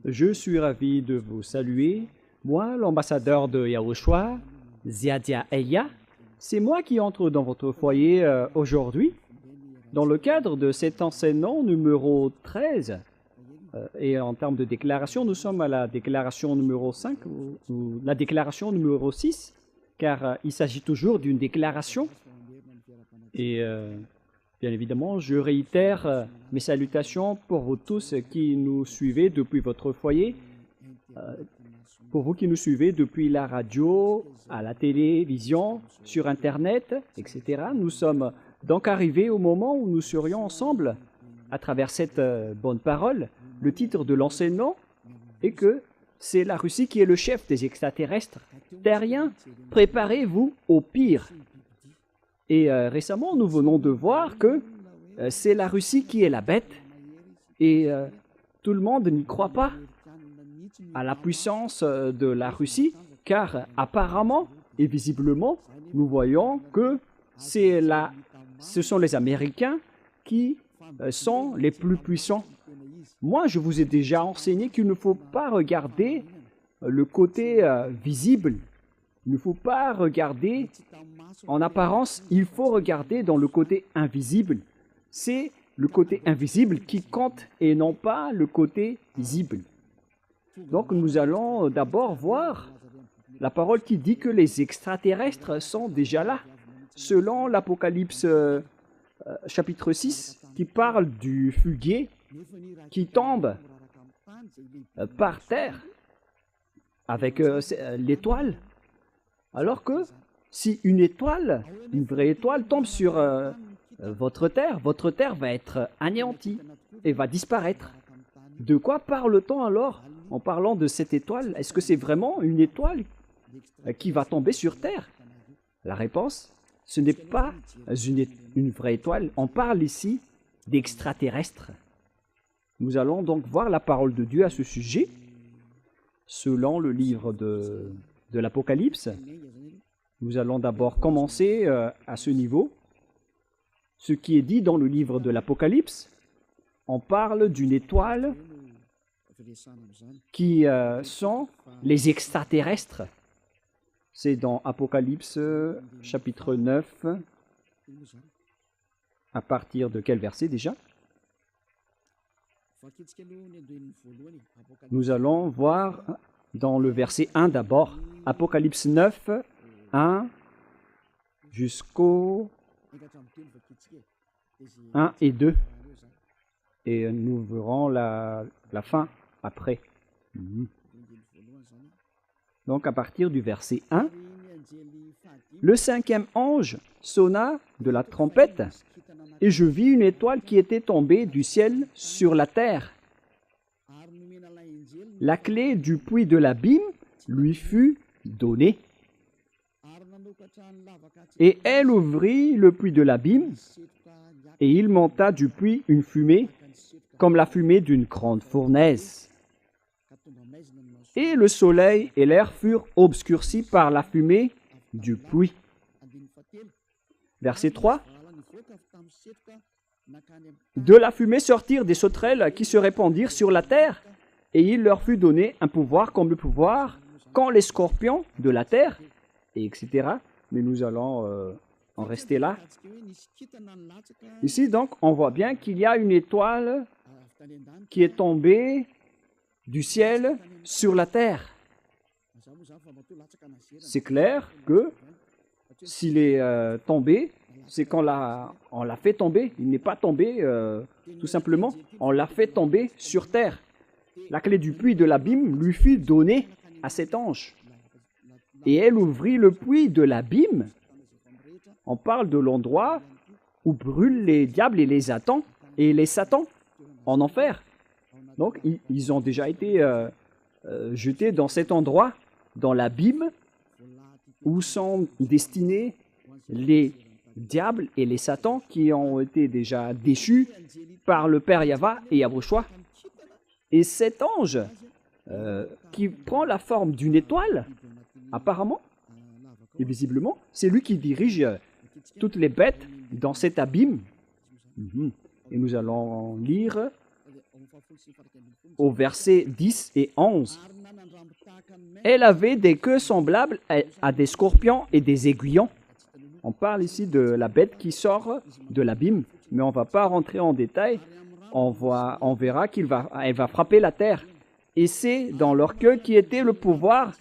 Je suis ravi de vous saluer. Moi, l'ambassadeur de Yahushua, Ziadia Eya, c'est moi qui entre dans votre foyer aujourd'hui, dans le cadre de cet enseignement numéro 13. Et en termes de déclaration, nous sommes à la déclaration numéro 5 ou la déclaration numéro 6, car il s'agit toujours d'une déclaration. Et bien évidemment, je réitère mes salutations pour vous tous qui nous suivez depuis votre foyer, pour vous qui nous suivez depuis la radio, à la télévision, sur Internet, etc. Nous sommes donc arrivés au moment où nous serions ensemble à travers cette bonne parole. Le titre de l'enseignement est que c'est la Russie qui est le chef des extraterrestres terriens. Préparez-vous au pire. Et récemment, nous venons de voir que c'est la Russie qui est la bête et tout le monde n'y croit pas à la puissance de la Russie, car apparemment et visiblement, nous voyons que ce sont les Américains qui sont les plus puissants. Moi, je vous ai déjà enseigné qu'il ne faut pas regarder le côté visible. Il ne faut pas regarder en apparence, il faut regarder dans le côté invisible. C'est le côté invisible qui compte et non pas le côté visible. Donc nous allons d'abord voir la parole qui dit que les extraterrestres sont déjà là, selon l'Apocalypse chapitre 6, qui parle du fuguier qui tombe par terre avec l'étoile. Alors que si une étoile, une vraie étoile, tombe sur votre terre va être anéantie et va disparaître. De quoi parle-t-on alors en parlant de cette étoile? Est-ce que c'est vraiment une étoile qui va tomber sur terre? La réponse, ce n'est pas une vraie étoile. On parle ici d'extraterrestres. Nous allons donc voir la parole de Dieu à ce sujet, selon le livre de l'Apocalypse. Nous allons d'abord commencer à ce niveau. Ce qui est dit dans le livre de l'Apocalypse, on parle d'une étoile qui sont les extraterrestres. C'est dans Apocalypse chapitre 9, à partir de quel verset déjà? Nous allons voir dans le verset 1 d'abord, Apocalypse 9, 1 jusqu'au 1 et 2. Et nous verrons la fin après. Donc à partir du verset 1, le cinquième ange sonna de la trompette, et je vis une étoile qui était tombée du ciel sur la terre. La clé du puits de l'abîme lui fut donnée. Et elle ouvrit le puits de l'abîme, et il monta du puits une fumée, comme la fumée d'une grande fournaise. Et le soleil et l'air furent obscurcis par la fumée du puits. Verset 3. De la fumée sortirent des sauterelles qui se répandirent sur la terre, et il leur fut donné un pouvoir comme le pouvoir qu'ont les scorpions de la terre, et etc. Mais nous allons en rester là. Ici, donc, on voit bien qu'il y a une étoile qui est tombée du ciel sur la terre. C'est clair que s'il est tombé, c'est qu'on l'a fait tomber. Il n'est pas tombé tout simplement. On l'a fait tomber sur terre. La clé du puits de l'abîme lui fut donnée à cet ange. Et elle ouvrit le puits de l'abîme. On parle de l'endroit où brûlent les diables et les satans en enfer. Donc, ils ont déjà été jetés dans cet endroit, dans l'abîme, où sont destinés les diables et les satans qui ont été déjà déchus par le Père Yahva et Yahushua. Et cet ange qui prend la forme d'une étoile, apparemment et visiblement, c'est lui qui dirige toutes les bêtes dans cet abîme. Et nous allons lire au verset 10 et 11. Elle avait des queues semblables à des scorpions et des aiguillons. On parle ici de la bête qui sort de l'abîme, mais on ne va pas rentrer en détail. On verra qu'elle va frapper la terre. Et c'est dans leur queue qui était le pouvoir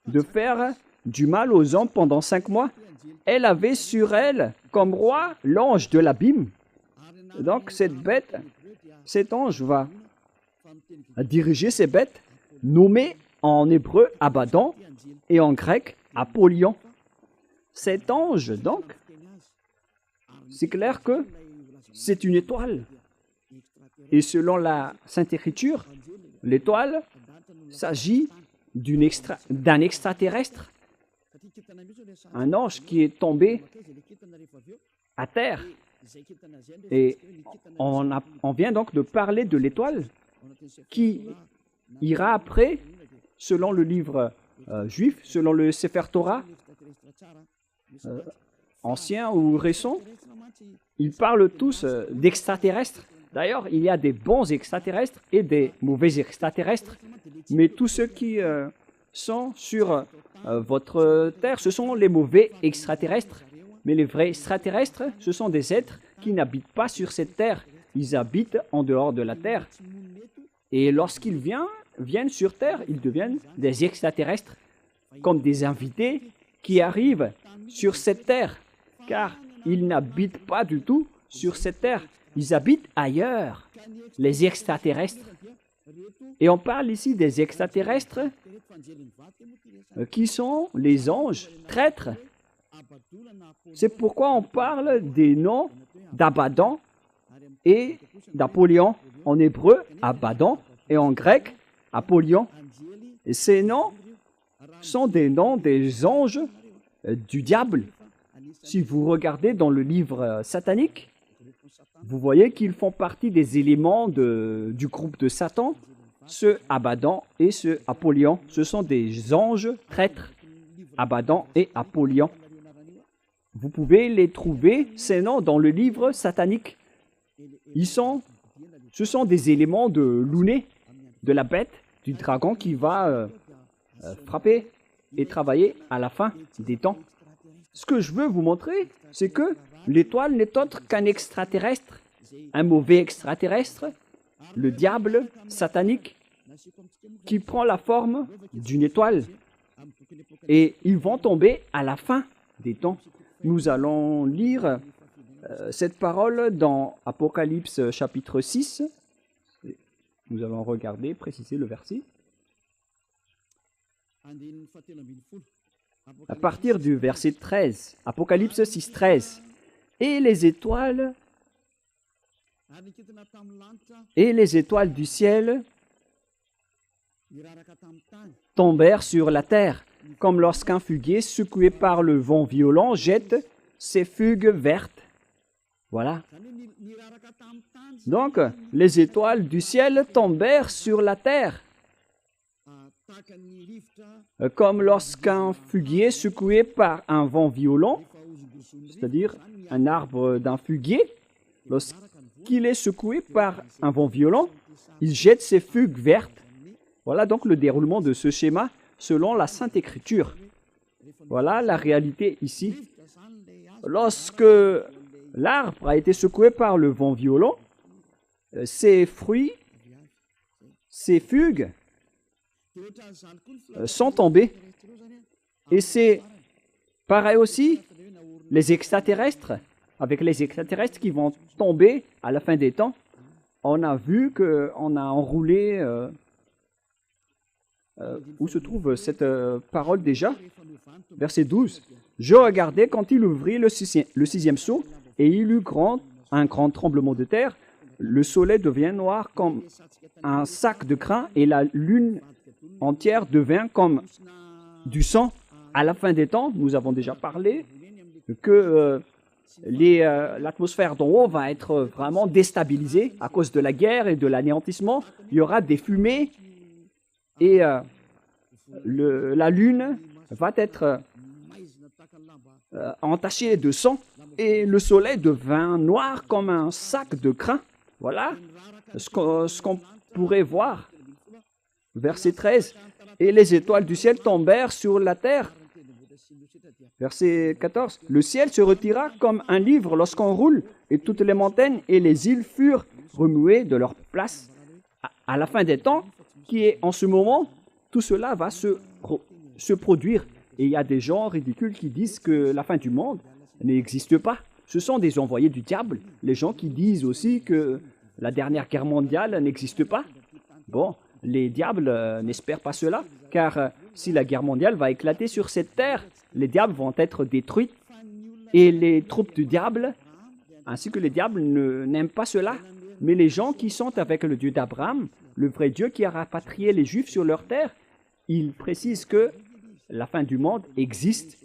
de faire du mal aux hommes pendant 5 mois. Elle avait sur elle, comme roi, l'ange de l'abîme. Donc cette bête, cet ange va diriger ces bêtes, nommées en hébreu Abaddon et en grec Apollyon. Cet ange, donc, c'est clair que c'est une étoile. Et selon la Sainte Écriture, l'étoile s'agit d'un extraterrestre, un ange qui est tombé à terre. Et on vient donc de parler de l'étoile qui ira après, selon le livre juif, selon le Sefer Torah, ancien ou récent, ils parlent tous d'extraterrestres. D'ailleurs, il y a des bons extraterrestres et des mauvais extraterrestres, mais tous ceux qui sont sur votre terre, ce sont les mauvais extraterrestres. Mais les vrais extraterrestres, ce sont des êtres qui n'habitent pas sur cette terre. Ils habitent en dehors de la terre. Et lorsqu'ils viennent sur terre, ils deviennent des extraterrestres, comme des invités qui arrivent sur cette terre, car ils n'habitent pas du tout sur cette terre. Ils habitent ailleurs, les extraterrestres. Et on parle ici des extraterrestres qui sont les anges traîtres. C'est pourquoi on parle des noms d'Abaddon et d'Apollyon. En hébreu, Abaddon, et en grec, Apollyon. Et ces noms sont des noms des anges du diable. Si vous regardez dans le livre satanique, vous voyez qu'ils font partie des éléments du groupe de Satan. Ce Abaddon et ce Apollyon, ce sont des anges traîtres, Abaddon et Apollyon. Vous pouvez les trouver, ces noms, dans le livre satanique. Ce sont des éléments de l'ouné, de la bête, du dragon qui va frapper et travailler à la fin des temps. Ce que je veux vous montrer, c'est que l'étoile n'est autre qu'un extraterrestre, un mauvais extraterrestre, le diable satanique, qui prend la forme d'une étoile. Et ils vont tomber à la fin des temps. Nous allons lire cette parole dans Apocalypse chapitre 6. Nous allons regarder, préciser le verset. À partir du verset 13, Apocalypse 6, 13. Et les étoiles du ciel tombèrent sur la terre, comme lorsqu'un figuier secoué par le vent violent jette ses figues vertes. Voilà. Donc, les étoiles du ciel tombèrent sur la terre, comme lorsqu'un figuier secoué par un vent violent, c'est-à-dire un arbre d'un figuier, lorsqu'il est secoué par un vent violent, il jette ses figues vertes. Voilà donc le déroulement de ce schéma selon la Sainte Écriture. Voilà la réalité ici. Lorsque l'arbre a été secoué par le vent violent, ses fruits, ses figues sont tombées. Et c'est pareil aussi, les extraterrestres, avec les extraterrestres qui vont tomber à la fin des temps. On a vu qu'on a enroulé... où se trouve cette parole déjà? Verset 12. « Je regardais quand il ouvrit le sixième sceau, et il eut un grand tremblement de terre. Le soleil devient noir comme un sac de crin, et la lune entière devint comme du sang. » À la fin des temps, nous avons déjà parlé que l'atmosphère d'en haut va être vraiment déstabilisée à cause de la guerre et de l'anéantissement. Il y aura des fumées, et la lune va être entachée de sang, et le soleil devint noir comme un sac de crin. Voilà ce qu'on pourrait voir. Verset 13. Et les étoiles du ciel tombèrent sur la terre. Verset 14. Le ciel se retira comme un livre lorsqu'on roule, et toutes les montagnes et les îles furent remuées de leur place. À la fin des temps, qui est en ce moment, tout cela va se produire. Et il y a des gens ridicules qui disent que la fin du monde n'existe pas. Ce sont des envoyés du diable. Les gens qui disent aussi que la dernière guerre mondiale n'existe pas. Bon, les diables n'espèrent pas cela, car si la guerre mondiale va éclater sur cette terre, les diables vont être détruits. Et les troupes du diable, ainsi que les diables, n'aiment pas cela. Mais les gens qui sont avec le Dieu d'Abraham, le vrai Dieu qui a rapatrié les Juifs sur leur terre, ils précisent que la fin du monde existe.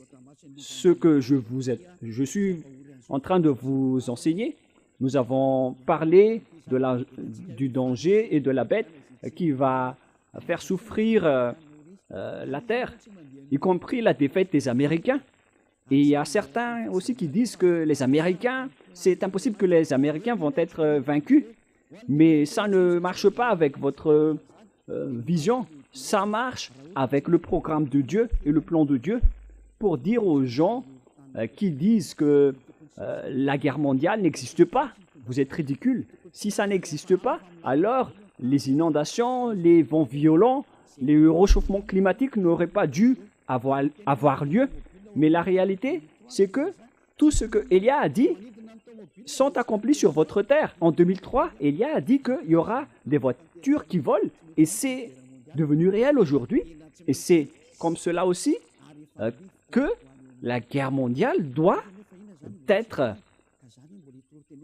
Ce que je suis en train de vous enseigner, nous avons parlé du danger et de la bête qui va faire souffrir la terre, y compris la défaite des Américains. Et il y a certains aussi qui disent que les Américains, c'est impossible que les Américains vont être vaincus. Mais ça ne marche pas avec votre vision. Ça marche avec le programme de Dieu et le plan de Dieu pour dire aux gens qui disent que la guerre mondiale n'existe pas. Vous êtes ridicules. Si ça n'existe pas, alors les inondations, les vents violents, les réchauffements climatiques n'auraient pas dû avoir lieu. Mais la réalité, c'est que tout ce que Élia a dit sont accomplis sur votre terre. En 2003, Élia a dit qu'il y aura des voitures qui volent et c'est devenu réel aujourd'hui. Et c'est comme cela aussi que la guerre mondiale doit être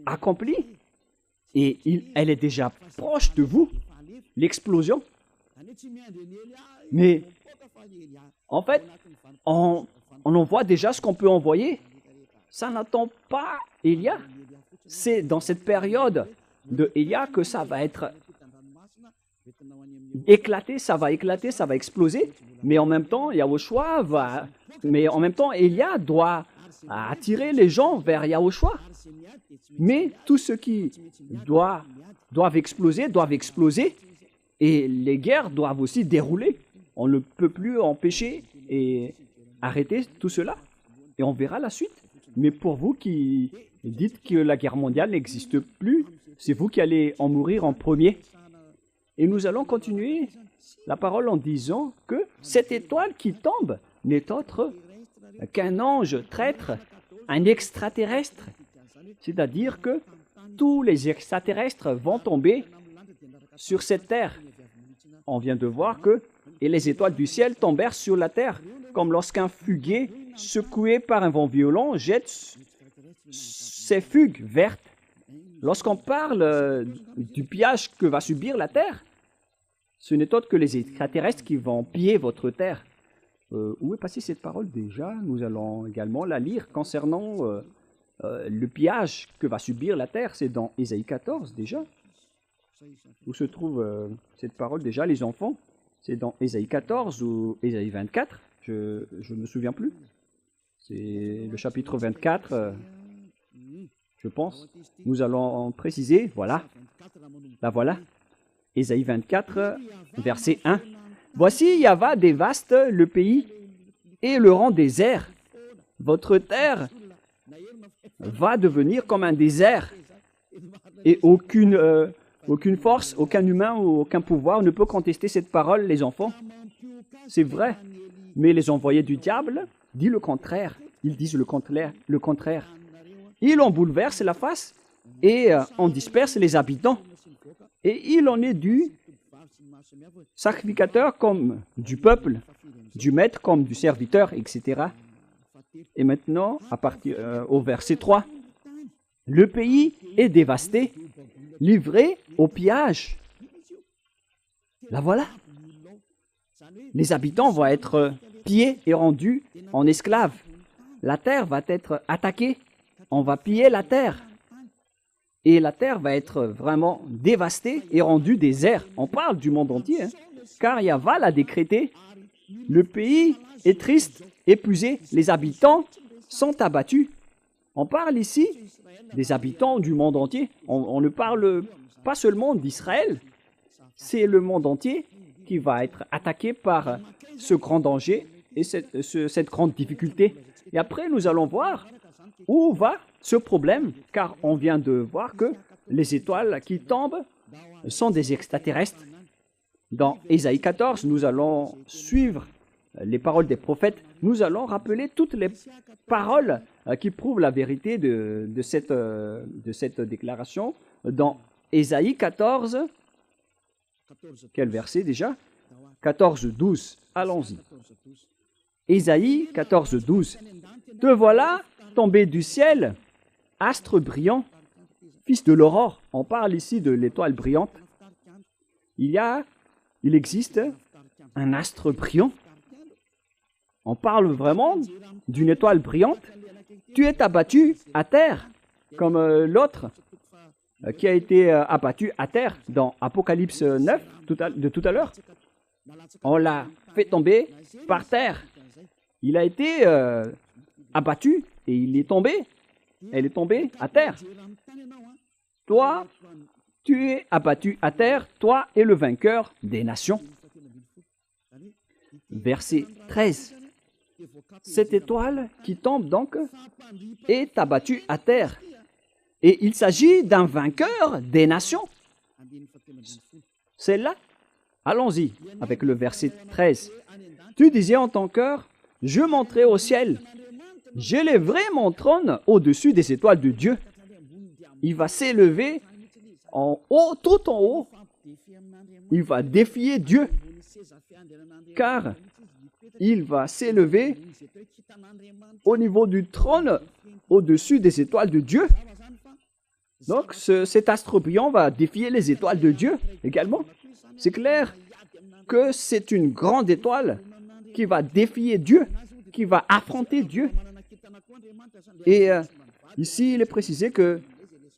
accomplie. Et elle est déjà proche de vous, l'explosion. Mais en fait, on envoie déjà ce qu'on peut envoyer. Ça n'attend pas Élia. C'est dans cette période de Élia que ça va être éclaté, ça va exploser. Mais en même temps, Élia doit attirer les gens vers Yahushua. Mais tout ce qui doivent exploser, et les guerres doivent aussi dérouler. On ne peut plus empêcher et arrêter tout cela. Et on verra la suite. Mais pour vous qui dites que la guerre mondiale n'existe plus, c'est vous qui allez en mourir en premier. Et nous allons continuer la parole en disant que cette étoile qui tombe n'est autre qu'un ange traître, un extraterrestre. C'est-à-dire que tous les extraterrestres vont tomber sur cette terre. On vient de voir que et les étoiles du ciel tombèrent sur la terre, comme lorsqu'un fuguier secoué par un vent violent jette ses fugues vertes. Lorsqu'on parle du pillage que va subir la terre, ce n'est autre que les extraterrestres qui vont piller votre terre. Où est passée cette parole déjà? Nous allons également la lire concernant le pillage que va subir la terre. C'est dans Ésaïe 14 déjà. Où se trouve cette parole déjà, les enfants? C'est dans Ésaïe 14 ou Ésaïe 24, je ne me souviens plus. C'est le chapitre 24, je pense. Nous allons en préciser, voilà. La voilà. Ésaïe 24, verset 1. Voici, Yahva dévaste le pays et le rend désert. Votre terre va devenir comme un désert et aucune force, aucun humain ou aucun pouvoir ne peut contester cette parole, les enfants. C'est vrai. Mais les envoyés du diable disent le contraire. Ils disent le contraire. Ils en bouleversent la face et en dispersent les habitants. Et il en est du sacrificateur comme du peuple, du maître comme du serviteur, etc. Et maintenant, à partir au verset 3, le pays est dévasté, livré au pillage. La voilà. Les habitants vont être pillés et rendus en esclaves. La terre va être attaquée. On va piller la terre. Et la terre va être vraiment dévastée et rendue désert. On parle du monde entier, hein, car Yahva l'a décrété. Le pays est triste, épuisé. Les habitants sont abattus. On parle ici des habitants du monde entier. On ne parle pas seulement d'Israël, c'est le monde entier qui va être attaqué par ce grand danger et cette grande difficulté. Et après, nous allons voir où va ce problème, car on vient de voir que les étoiles qui tombent sont des extraterrestres. Dans Ésaïe 14, nous allons suivre les paroles des prophètes. Nous allons rappeler toutes les paroles qui prouvent la vérité de cette déclaration. Dans Ésaïe 14, quel verset déjà? 14, 12. Allons-y. Ésaïe 14, 12. Te voilà tombé du ciel, astre brillant, fils de l'aurore. On parle ici de l'étoile brillante. Il existe un astre brillant. On parle vraiment d'une étoile brillante. Tu es abattu à terre, comme l'autre qui a été abattu à terre dans Apocalypse 9 de tout à l'heure. On l'a fait tomber par terre. Il a été abattu et il est tombé. Elle est tombée à terre. Toi, tu es abattu à terre, toi et le vainqueur des nations. Verset 13. Cette étoile qui tombe donc est abattue à terre. Et il s'agit d'un vainqueur des nations. C'est là. Allons-y avec le verset 13. Tu disais en ton cœur, je monterai au ciel. J'élèverai mon trône au-dessus des étoiles de Dieu. Il va s'élever en haut, tout en haut. Il va défier Dieu. Car il va s'élever au niveau du trône au-dessus des étoiles de Dieu. Donc cet astre brillant va défier les étoiles de Dieu également. C'est clair que c'est une grande étoile qui va défier Dieu, qui va affronter Dieu. Et ici, il est précisé que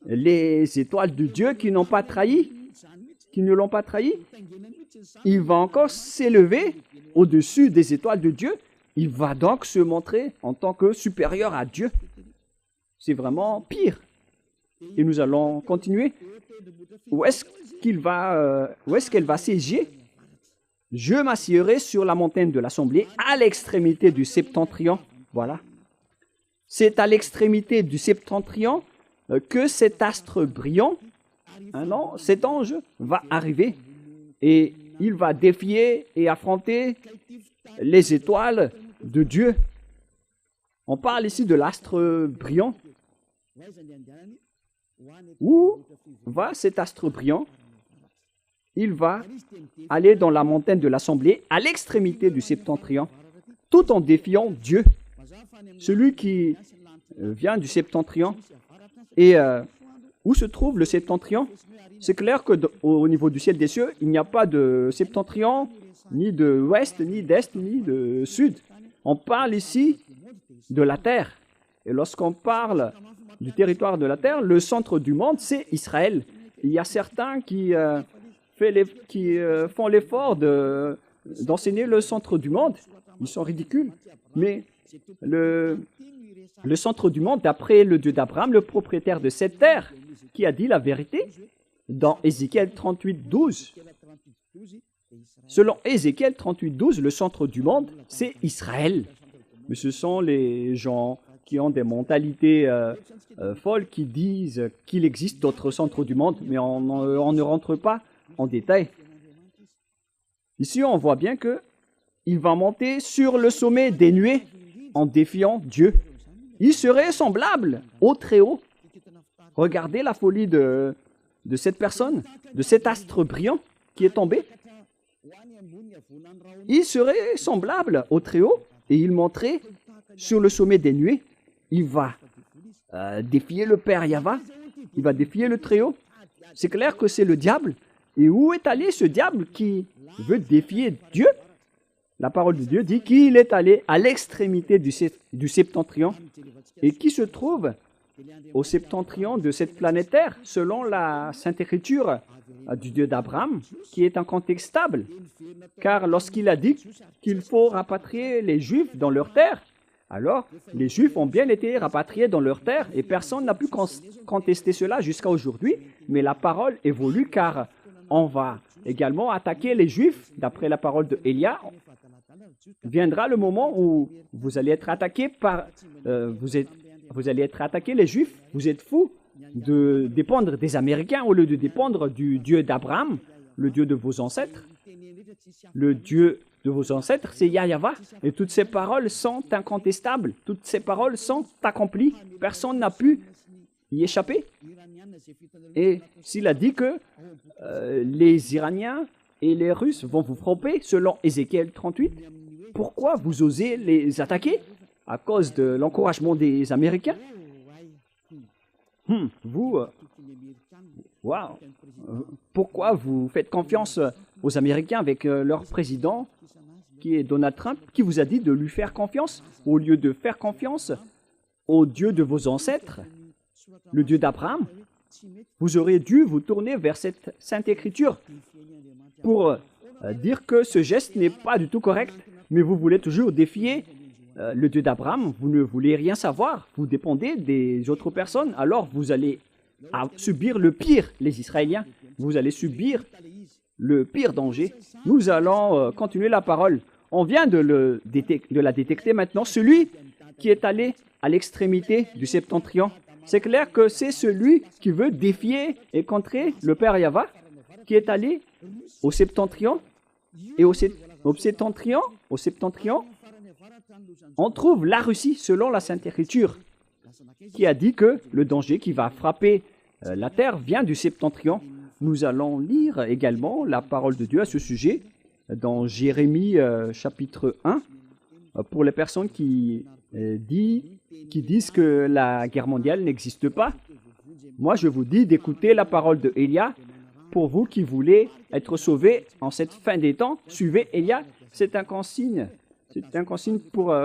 les étoiles de Dieu qui n'ont pas trahi, qui ne l'ont pas trahi, il va encore s'élever au-dessus des étoiles de Dieu. Il va donc se montrer en tant que supérieur à Dieu. C'est vraiment pire. Et nous allons continuer. Où est-ce qu'elle va siéger? Je m'assiérai sur la montagne de l'Assemblée à l'extrémité du septentrion. Voilà. C'est à l'extrémité du septentrion que cet astre brillant, cet ange, va arriver. Et il va défier et affronter les étoiles de Dieu. On parle ici de l'astre brillant. Où va cet astre brillant? Il va aller dans la montagne de l'Assemblée, à l'extrémité du septentrion, tout en défiant Dieu. Celui qui vient du septentrion. Et où se trouve le septentrion? C'est clair qu'au niveau du ciel des cieux, il n'y a pas de septentrion, ni de ouest, ni d'est, ni de sud. On parle ici de la terre. Et lorsqu'on parle du territoire de la terre, le centre du monde, c'est Israël. Il y a certains qui font l'effort d'enseigner le centre du monde. Ils sont ridicules. Mais le centre du monde, d'après le Dieu d'Abraham, le propriétaire de cette terre, qui a dit la vérité, dans Ézéchiel 38, 12. Selon Ézéchiel 38, 12, le centre du monde, c'est Israël. Mais ce sont les gens qui ont des mentalités folles, qui disent qu'il existe d'autres centres du monde, mais on ne rentre pas en détail. Ici, on voit bien qu'il va monter sur le sommet des nuées en défiant Dieu. Il serait semblable au Très-Haut. Regardez la folie de cette personne, de cet astre brillant qui est tombé. Il serait semblable au Très-Haut et il monterait sur le sommet des nuées. Il va défier le Père Yahva, il va défier le Très-Haut. C'est clair que c'est le diable. Et où est allé ce diable qui veut défier Dieu? La parole de Dieu dit qu'il est allé à l'extrémité du septentrion et qui se trouve au septentrion de cette planète Terre, selon la Sainte Écriture du Dieu d'Abraham, qui est incontestable. Car lorsqu'il a dit qu'il faut rapatrier les Juifs dans leur terre, Alors, les Juifs ont bien été rapatriés dans leur terre et personne n'a pu contester cela jusqu'à aujourd'hui, mais la parole évolue car on va également attaquer les Juifs, d'après la parole de Élia. Viendra le moment où vous allez être attaqués vous allez être attaqués les Juifs. Vous êtes fous de dépendre des Américains au lieu de dépendre du Dieu d'Abraham, le Dieu de vos ancêtres. Le Dieu de vos ancêtres, c'est Yahweh. Et toutes ces paroles sont incontestables. Toutes ces paroles sont accomplies. Personne n'a pu y échapper. Et s'il a dit que les Iraniens et les Russes vont vous frapper, selon Ézéchiel 38, pourquoi vous osez les attaquer? À cause de l'encouragement des Américains? Pourquoi vous faites confiance aux Américains avec leur président, qui est Donald Trump, qui vous a dit de lui faire confiance au lieu de faire confiance au Dieu de vos ancêtres, le Dieu d'Abraham? Vous auriez dû vous tourner vers cette Sainte Écriture pour dire que ce geste n'est pas du tout correct, mais vous voulez toujours défier le Dieu d'Abraham. Vous ne voulez rien savoir, vous dépendez des autres personnes, alors vous allez subir le pire, les Israéliens. Vous allez subir le pire danger. Nous allons continuer la parole. On vient de la détecter maintenant. Celui qui est allé à l'extrémité du septentrion, c'est clair que c'est celui qui veut défier et contrer le Père Yahweh, qui est allé au septentrion. Et au septentrion, on trouve la Russie, selon la Sainte Écriture, qui a dit que le danger qui va frapper la terre vient du septentrion. Nous allons lire également la parole de Dieu à ce sujet dans Jérémie chapitre 1, pour les personnes qui disent que la guerre mondiale n'existe pas. Moi, je vous dis d'écouter la parole de Élia. Pour vous qui voulez être sauvés en cette fin des temps, suivez Élia. C'est un consigne. C'est un consigne pour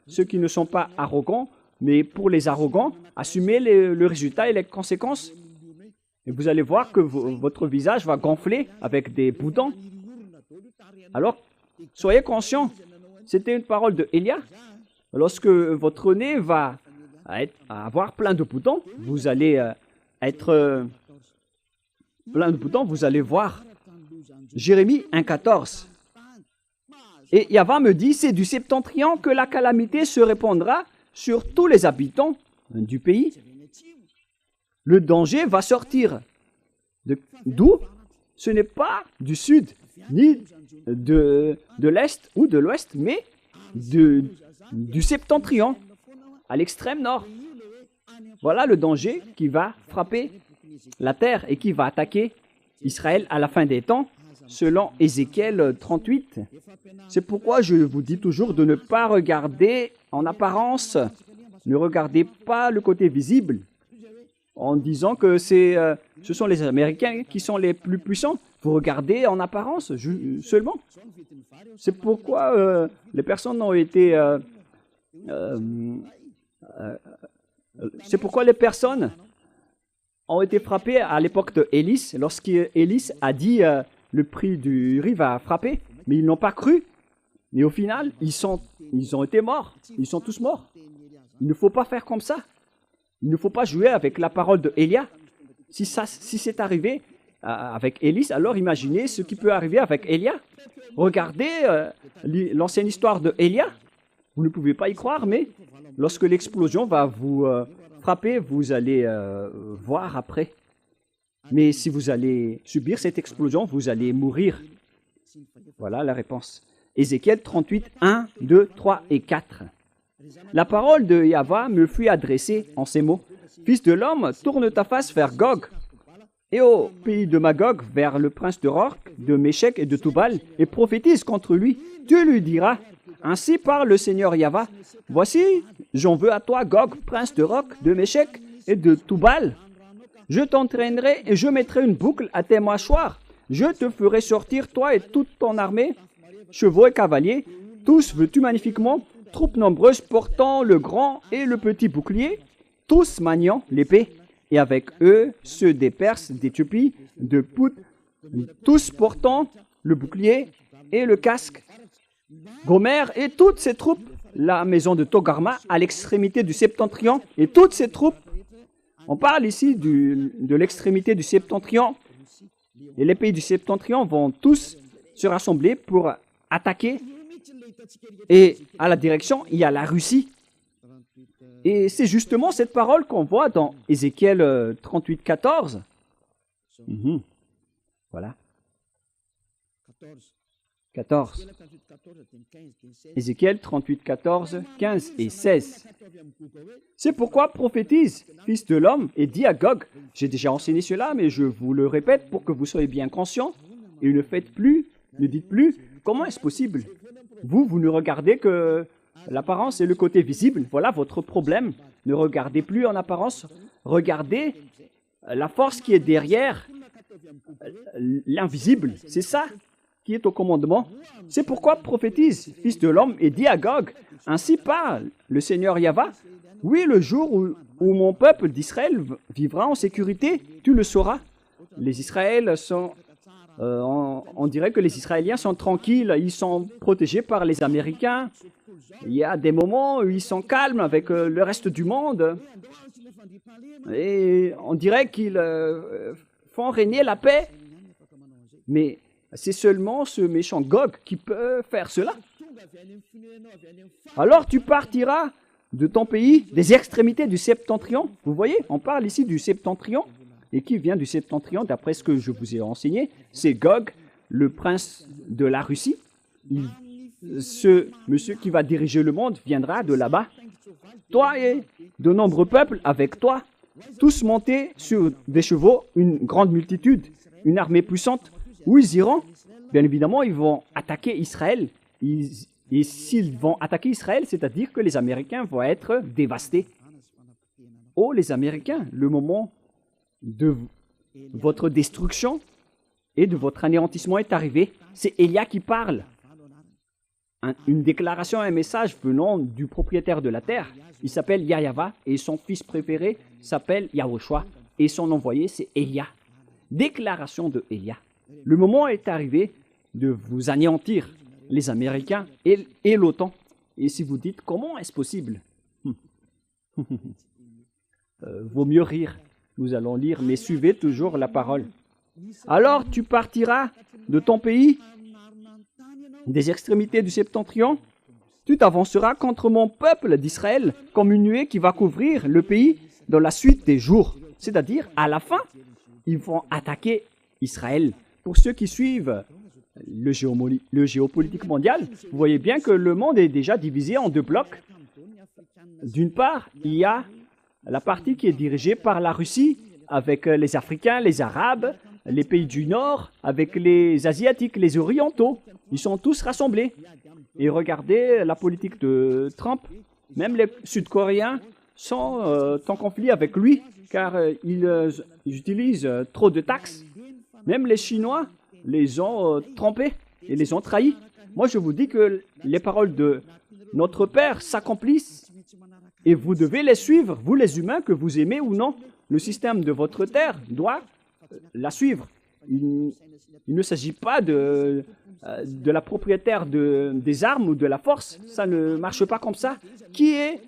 ceux qui ne sont pas arrogants, mais pour les arrogants, assumez le résultat et les conséquences. Et vous allez voir que votre visage va gonfler avec des boutons. Alors, soyez conscients. C'était une parole de Élia. Lorsque votre nez va avoir plein de boutons, vous allez être plein de boutons, vous allez voir. Jérémie 1,14. Et Yahweh me dit, c'est du septentrion que la calamité se répandra sur tous les habitants du pays. Le danger va sortir. D'où? Ce n'est pas du sud, ni de l'est ou de l'ouest, mais du septentrion, à l'extrême nord. Voilà le danger qui va frapper la terre et qui va attaquer Israël à la fin des temps, selon Ézéchiel 38. C'est pourquoi je vous dis toujours de ne pas regarder en apparence, ne regardez pas le côté visible, en disant que ce sont les Américains qui sont les plus puissants. Vous regardez en apparence seulement. C'est pourquoi les personnes ont été... c'est pourquoi les personnes ont été frappées à l'époque de Élie, lorsqu'Élie a dit le prix du riz va frapper, mais ils n'ont pas cru. Mais au final, ils ont été morts. Ils sont tous morts. Il ne faut pas faire comme ça. Il ne faut pas jouer avec la parole de Élia. Si c'est arrivé avec Élie, alors imaginez ce qui peut arriver avec Élia. Regardez l'ancienne histoire de Élia. Vous ne pouvez pas y croire, mais lorsque l'explosion va vous frapper, vous allez voir après. Mais si vous allez subir cette explosion, vous allez mourir. Voilà la réponse. Ézéchiel 38, 1, 2, 3 et 4. La parole de Yahweh me fut adressée en ces mots. Fils de l'homme, tourne ta face vers Gog, et au pays de Magog, vers le prince de Roc, de Méchec et de Toubal, et prophétise contre lui. Tu lui diras, ainsi parle le Seigneur Yahweh, voici, j'en veux à toi, Gog, prince de Roc, de Méchec et de Toubal. Je t'entraînerai et je mettrai une boucle à tes mâchoires. Je te ferai sortir, toi et toute ton armée, chevaux et cavaliers, tous vêtus magnifiquement, troupes nombreuses portant le grand et le petit bouclier, tous maniant l'épée, et avec eux ceux des Perses, d'Éthiopie, de Pout, tous portant le bouclier et le casque. Gomer et toutes ses troupes la maison de Togarma à l'extrémité du septentrion et toutes ses troupes. On parle ici de l'extrémité du septentrion et les pays du septentrion vont tous se rassembler pour attaquer. Et à la direction, il y a la Russie. Et c'est justement cette parole qu'on voit dans Ézéchiel 38, 14. Voilà. 14. Ézéchiel 38, 14, 15 et 16. C'est pourquoi prophétise, fils de l'homme, et dis à Gog, j'ai déjà enseigné cela, mais je vous le répète pour que vous soyez bien conscients, et ne faites plus, ne dites plus, comment est-ce possible? Vous ne regardez que l'apparence et le côté visible, voilà votre problème. Ne regardez plus en apparence, regardez la force qui est derrière l'invisible, c'est ça qui est au commandement. C'est pourquoi prophétise, fils de l'homme, et dis à Gog, ainsi parle le Seigneur Yahva, oui, le jour où mon peuple d'Israël vivra en sécurité, tu le sauras. Les Israéliens sont, on dirait que les Israéliens sont tranquilles, ils sont protégés par les Américains. Il y a des moments où ils sont calmes avec le reste du monde. Et on dirait qu'ils font régner la paix. Mais c'est seulement ce méchant Gog qui peut faire cela. Alors tu partiras de ton pays, des extrémités du septentrion. Vous voyez, on parle ici du septentrion. Et qui vient du septentrion, d'après ce que je vous ai enseigné, c'est Gog, le prince de la Russie. Ce monsieur qui va diriger le monde viendra de là-bas. Toi et de nombreux peuples avec toi, tous montés sur des chevaux, une grande multitude, une armée puissante. Où ils iront? Bien évidemment, ils vont attaquer Israël. Et s'ils vont attaquer Israël, c'est-à-dire que les Américains vont être dévastés. Oh, les Américains, le moment de votre destruction et de votre anéantissement est arrivé. C'est Élia qui parle. Une déclaration, un message venant du propriétaire de la terre. Il s'appelle Yahva et son fils préféré s'appelle Yahushua. Et son envoyé, c'est Élia. Déclaration de Élia. Le moment est arrivé de vous anéantir, les Américains et l'OTAN. Et si vous dites, comment est-ce possible? Vaut mieux rire. Nous allons lire, mais suivez toujours la parole. Alors tu partiras de ton pays, des extrémités du septentrion, tu t'avanceras contre mon peuple d'Israël comme une nuée qui va couvrir le pays dans la suite des jours. C'est-à-dire, à la fin, ils vont attaquer Israël. Pour ceux qui suivent le géopolitique mondial, vous voyez bien que le monde est déjà divisé en deux blocs. D'une part, il y a la partie qui est dirigée par la Russie, avec les Africains, les Arabes, les pays du Nord, avec les Asiatiques, les Orientaux. Ils sont tous rassemblés. Et regardez la politique de Trump. Même les Sud-Coréens sont en conflit avec lui, car ils utilisent trop de taxes. Même les Chinois les ont trompés et les ont trahis. Moi, je vous dis que les paroles de notre Père s'accomplissent et vous devez les suivre, vous les humains, que vous aimez ou non. Le système de votre terre doit la suivre. Il ne s'agit pas de la propriétaire des armes ou de la force. Ça ne marche pas comme ça. Qui est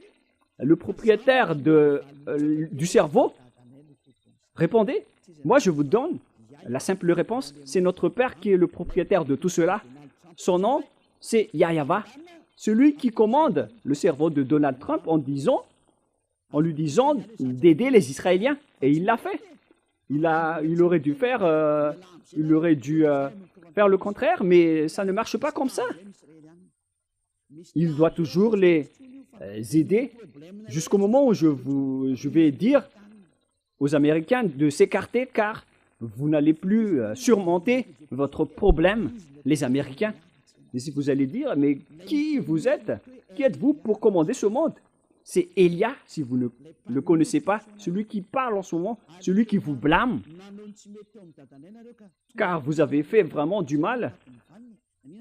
le propriétaire du cerveau? Répondez. Moi, je vous donne la simple réponse. C'est notre Père qui est le propriétaire de tout cela. Son nom, c'est Yahva, celui qui commande le cerveau de Donald Trump en lui disant d'aider les Israéliens. Et il l'a fait. Il aurait dû faire le contraire, mais ça ne marche pas comme ça. Il doit toujours les aider jusqu'au moment où je vais dire aux Américains de s'écarter, car vous n'allez plus surmonter votre problème, les Américains. Et si vous allez dire, mais qui vous êtes? Qui êtes-vous pour commander ce monde? C'est Élia, si vous ne le connaissez pas, celui qui parle en ce moment, celui qui vous blâme. Car vous avez fait vraiment du mal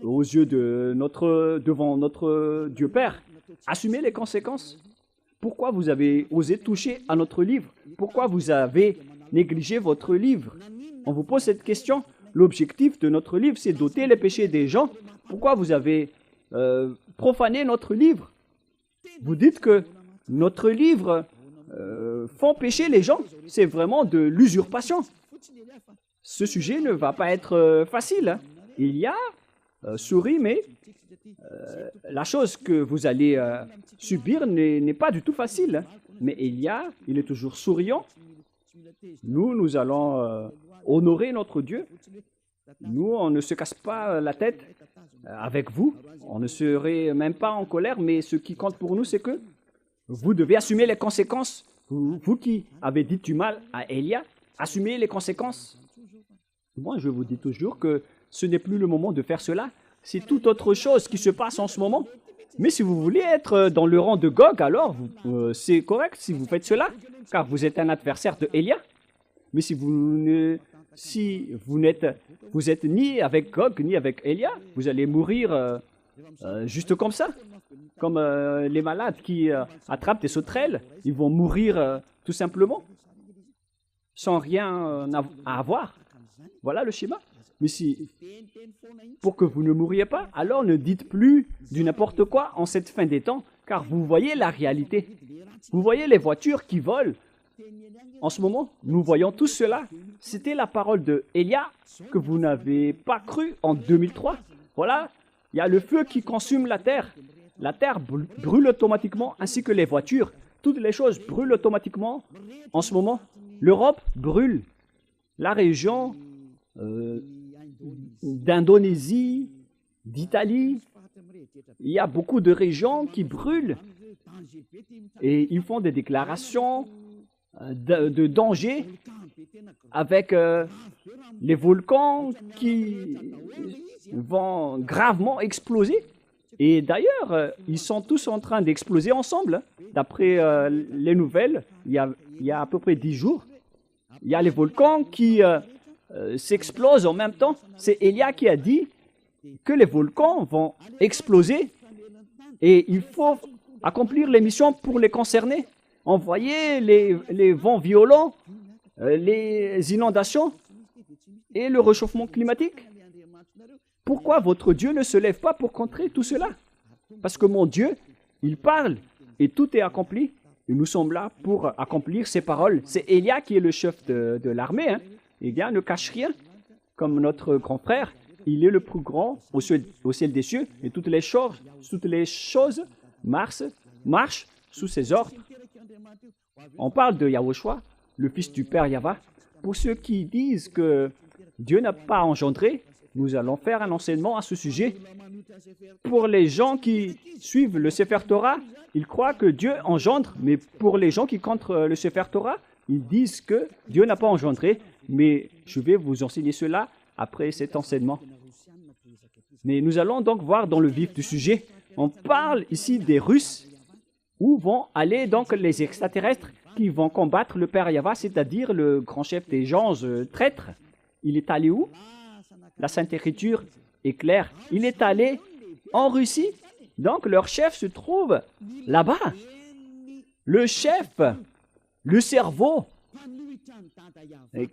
aux yeux devant notre Dieu Père. Assumez les conséquences. Pourquoi vous avez osé toucher à notre livre? Pourquoi vous avez négligé votre livre? On vous pose cette question. L'objectif de notre livre, c'est d'ôter les péchés des gens. Pourquoi vous avez profané notre livre? Vous dites que notre livre font pécher les gens. C'est vraiment de l'usurpation. Ce sujet ne va pas être facile, hein. Il y a souris, mais la chose que vous allez subir n'est pas du tout facile, hein. Mais il est toujours souriant. Nous allons honorer notre Dieu. Nous, on ne se casse pas la tête avec vous. On ne serait même pas en colère, mais ce qui compte pour nous, c'est que vous devez assumer les conséquences. Vous qui avez dit du mal à Élia, assumez les conséquences. Moi, je vous dis toujours que ce n'est plus le moment de faire cela. C'est toute autre chose qui se passe en ce moment. Mais si vous voulez être dans le rang de Gog, alors c'est correct si vous faites cela, car vous êtes un adversaire de Élia. Mais si vous êtes ni avec Gog ni avec Élia, vous allez mourir juste comme ça. Comme les malades qui attrapent des sauterelles, ils vont mourir tout simplement, sans rien à avoir. Voilà le schéma. Mais pour que vous ne mouriez pas, alors ne dites plus du n'importe quoi en cette fin des temps, car vous voyez la réalité. Vous voyez les voitures qui volent. En ce moment, nous voyons tout cela. C'était la parole de Élia que vous n'avez pas cru en 2003. Voilà, il y a le feu qui consume la terre. La terre brûle automatiquement, ainsi que les voitures. Toutes les choses brûlent automatiquement. En ce moment, l'Europe brûle. La région d'Indonésie, d'Italie, il y a beaucoup de régions qui brûlent. Et ils font des déclarations de danger avec les volcans qui vont gravement exploser. Et d'ailleurs, ils sont tous en train d'exploser ensemble. D'après les nouvelles, il y a à peu près 10 jours, il y a les volcans qui s'explosent en même temps. C'est Élia qui a dit que les volcans vont exploser et il faut accomplir les missions pour les concerner. Envoyer les vents violents, les inondations et le réchauffement climatique. Pourquoi votre Dieu ne se lève pas pour contrer tout cela? Parce que mon Dieu, il parle et tout est accompli. Et nous sommes là pour accomplir ses paroles. C'est Élia qui est le chef de l'armée, hein. Élia ne cache rien. Comme notre grand frère, il est le plus grand au ciel des cieux et toutes les choses marchent sous ses ordres. On parle de Yahushua, le fils du Père Yahva. Pour ceux qui disent que Dieu n'a pas engendré, nous allons faire un enseignement à ce sujet. Pour les gens qui suivent le Sefer Torah, ils croient que Dieu engendre, mais pour les gens qui contre le Sefer Torah, ils disent que Dieu n'a pas engendré. Mais je vais vous enseigner cela après cet enseignement. Mais nous allons donc voir dans le vif du sujet. On parle ici des Russes. Où vont aller donc les extraterrestres qui vont combattre le Père Yahva, c'est-à-dire le grand chef des anges traîtres? Il est allé où? La Sainte Écriture est claire. Il est allé en Russie. Donc leur chef se trouve là-bas. Le chef, le cerveau,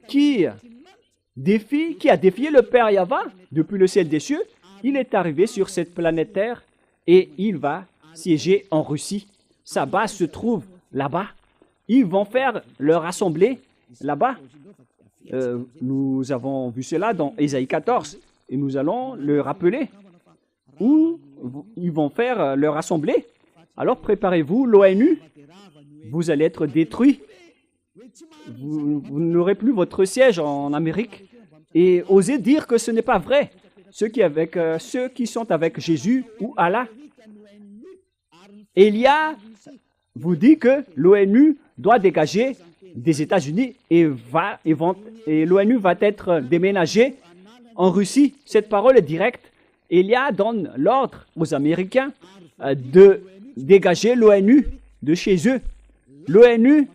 qui a défié le Père Yahva depuis le ciel des cieux, il est arrivé sur cette planète Terre et il va siéger en Russie. Sa base se trouve là-bas. Ils vont faire leur assemblée là-bas. Nous avons vu cela dans Ésaïe 14 et nous allons le rappeler. Où ils vont faire leur assemblée. Alors préparez-vous, l'ONU, vous allez être détruits. Vous n'aurez plus votre siège en Amérique. Et osez dire que ce n'est pas vrai. Ceux qui sont avec Jésus ou Allah. Élia vous dit que l'ONU doit dégager des États-Unis et l'ONU va être déménagée en Russie. Cette parole est directe. Élia donne l'ordre aux Américains de dégager l'ONU de chez eux. L'ONU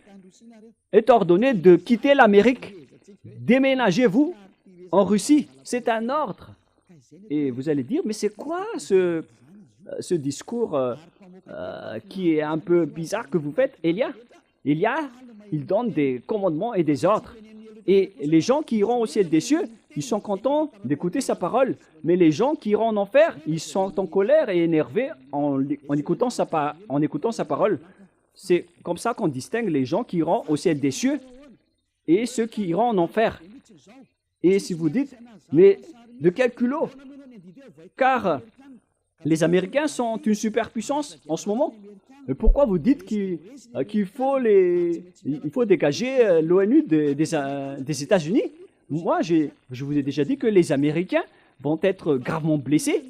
est ordonnée de quitter l'Amérique. Déménagez-vous en Russie. C'est un ordre. Et vous allez dire, mais c'est quoi ce discours qui est un peu bizarre que vous faites, Élia? Élia, il donne des commandements et des ordres. Et les gens qui iront au ciel des cieux, ils sont contents d'écouter sa parole. Mais les gens qui iront en enfer, ils sont en colère et énervés en écoutant sa parole. C'est comme ça qu'on distingue les gens qui iront au ciel des cieux et ceux qui iront en enfer. Et si vous dites, mais de quel culot? Car les Américains sont une superpuissance en ce moment. Mais pourquoi vous dites qu'il faut dégager l'ONU des États-Unis? Moi, je vous ai déjà dit que les Américains vont être gravement blessés.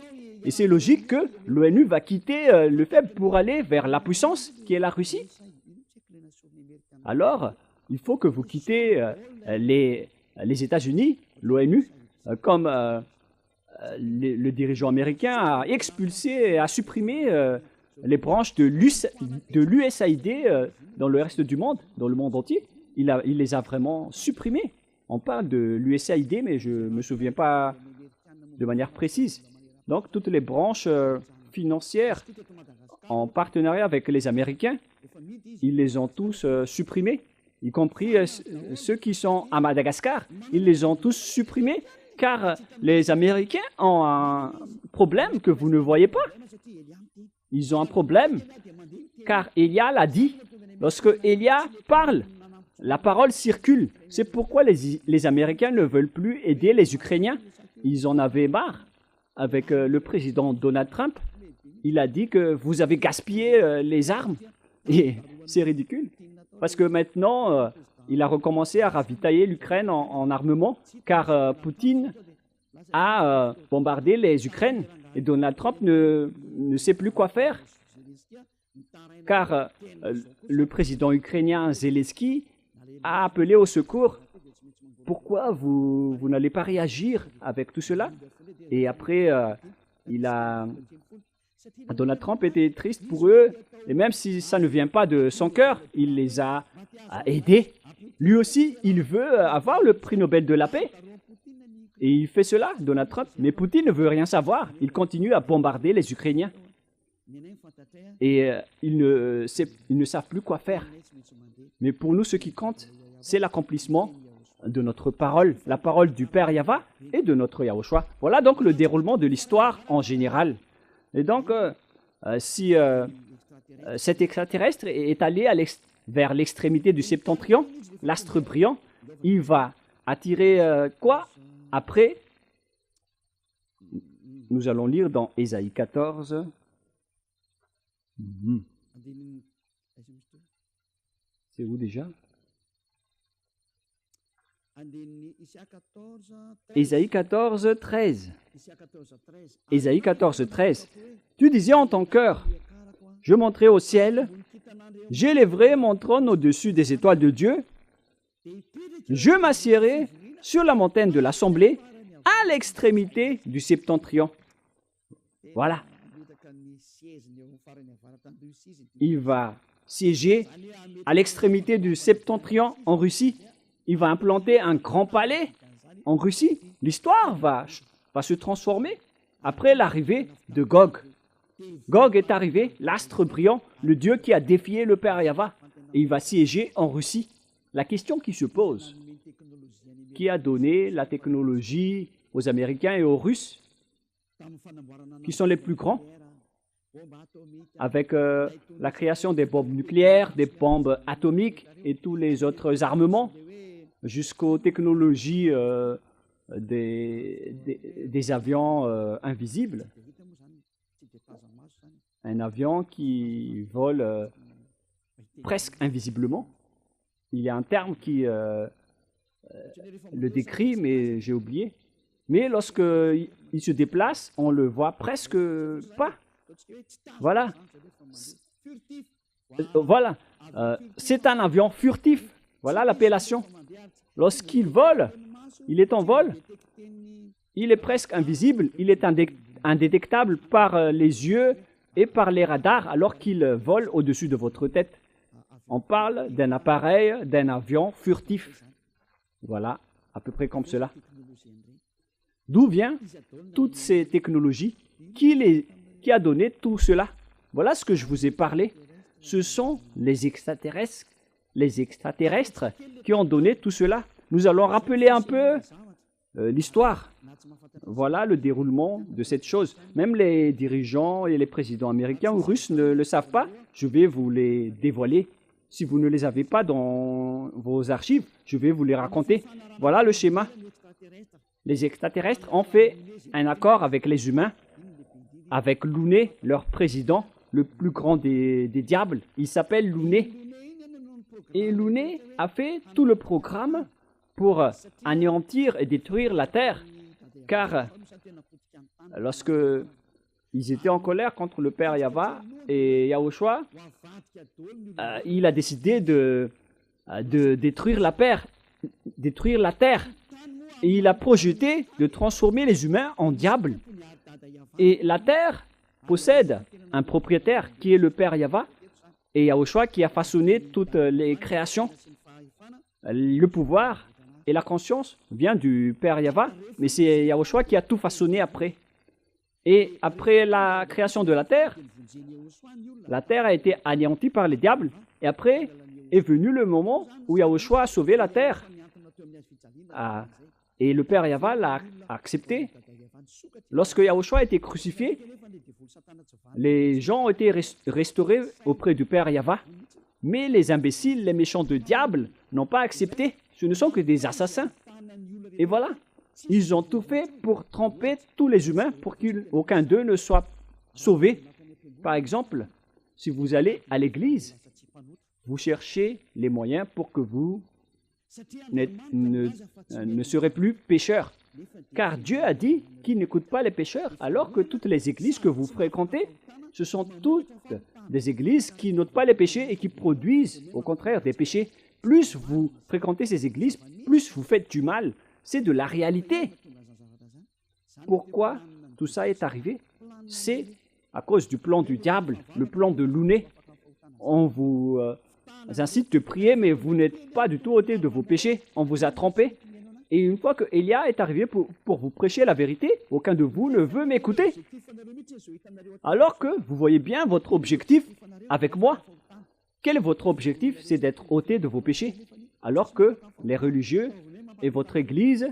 Et c'est logique que l'ONU va quitter le faible pour aller vers la puissance qui est la Russie. Alors, il faut que vous quittez les États-Unis, l'ONU, comme le dirigeant américain a expulsé et a supprimé les branches de l'USAID dans le reste du monde, dans le monde entier. Il les a vraiment supprimées. On parle de l'USAID, mais je ne me souviens pas de manière précise. Donc, toutes les branches financières en partenariat avec les Américains, ils les ont tous supprimées, y compris ceux qui sont à Madagascar. Ils les ont tous supprimés, car les Américains ont un problème que vous ne voyez pas. Ils ont un problème, car Elia l'a dit. Lorsque Elia parle, la parole circule. C'est pourquoi les Américains ne veulent plus aider les Ukrainiens. Ils en avaient marre. Avec le président Donald Trump, il a dit que vous avez gaspillé les armes. Et c'est ridicule, parce que maintenant, il a recommencé à ravitailler l'Ukraine en armement, car Poutine a bombardé les Ukraines. Et Donald Trump ne sait plus quoi faire, car le président ukrainien Zelensky a appelé au secours. Pourquoi vous n'allez pas réagir avec tout cela? Et après, Donald Trump était triste pour eux, et même si ça ne vient pas de son cœur, il les a aidés. Lui aussi, il veut avoir le prix Nobel de la paix. Et il fait cela, Donald Trump. Mais Poutine ne veut rien savoir. Il continue à bombarder les Ukrainiens. Et ils ne savent plus quoi faire. Mais pour nous, ce qui compte, c'est l'accomplissement de notre parole, la parole du Père Yahva et de notre Yahushua. Voilà donc le déroulement de l'histoire en général. Et donc, si cet extraterrestre est allé vers l'extrémité du septentrion, l'astre brillant, il va attirer quoi? Après, nous allons lire dans Ésaïe 14. C'est où déjà? Ésaïe 14, 13. Ésaïe 14, 13. Tu disais en ton cœur, je monterai au ciel, j'élèverai mon trône au-dessus des étoiles de Dieu, je m'assiérai sur la montagne de l'assemblée, à l'extrémité du septentrion. Voilà. Il va siéger à l'extrémité du septentrion en Russie. Il va implanter un grand palais en Russie. L'histoire va se transformer après l'arrivée de Gog. Gog est arrivé, l'astre brillant, le Dieu qui a défié le Père Yahva, et il va siéger en Russie. La question qui se pose, qui a donné la technologie aux Américains et aux Russes, qui sont les plus grands, avec la création des bombes nucléaires, des bombes atomiques et tous les autres armements, jusqu'aux technologies des avions invisibles. Un avion qui vole presque invisiblement. Il y a un terme qui le décrit, mais j'ai oublié. Mais lorsqu'il se déplace, on le voit presque pas. Voilà. Voilà. C'est un avion furtif. Voilà l'appellation. Lorsqu'il vole, il est en vol. Il est presque invisible. Il est indétectable par les yeux et par les radars alors qu'il vole au-dessus de votre tête. On parle d'un appareil, d'un avion furtif. Voilà, à peu près comme cela. D'où viennent toutes ces technologies? Qui a donné tout cela? Voilà ce que je vous ai parlé. Ce sont les extraterrestres qui ont donné tout cela. Nous allons rappeler un peu l'histoire. Voilà le déroulement de cette chose. Même les dirigeants et les présidents américains ou russes ne le savent pas. Je vais vous les dévoiler. Si vous ne les avez pas dans vos archives, je vais vous les raconter. Voilà le schéma. Les extraterrestres ont fait un accord avec les humains, avec Luné, leur président, le plus grand des diables. Il s'appelle Luné. Et Luné a fait tout le programme pour anéantir et détruire la Terre. Car lorsque ils étaient en colère contre le père Yahva et Yahushua, il a décidé de détruire la terre. Et il a projeté de transformer les humains en diables. Et la terre possède un propriétaire qui est le père Yahva et Yahushua qui a façonné toutes les créations. Le pouvoir et la conscience vient du père Yahva, mais c'est Yahushua qui a tout façonné après. Et après la création de la terre a été anéantie par les diables. Et après est venu le moment où Yahushua a sauvé la terre. Et le père Yahva l'a accepté. Lorsque Yahushua a été crucifié, les gens ont été restaurés auprès du père Yahva. Mais les imbéciles, les méchants de diable n'ont pas accepté. Ce ne sont que des assassins. Et voilà. Ils ont tout fait pour tromper tous les humains pour qu'aucun d'eux ne soit sauvé. Par exemple, si vous allez à l'église, vous cherchez les moyens pour que vous ne serez plus pécheurs. Car Dieu a dit qu'il n'écoute pas les pécheurs, alors que toutes les églises que vous fréquentez, ce sont toutes des églises qui n'ôtent pas les péchés et qui produisent, au contraire, des péchés. Plus vous fréquentez ces églises, plus vous faites du mal. C'est de la réalité. Pourquoi tout ça est arrivé? C'est à cause du plan du diable, le plan de Luné. On vous incite de prier, mais vous n'êtes pas du tout ôté de vos péchés. On vous a trompé. Et une fois que Élia est arrivé pour vous prêcher la vérité, aucun de vous ne veut m'écouter. Alors que vous voyez bien votre objectif avec moi. Quel est votre objectif? C'est d'être ôté de vos péchés. Alors que les religieux et votre Église,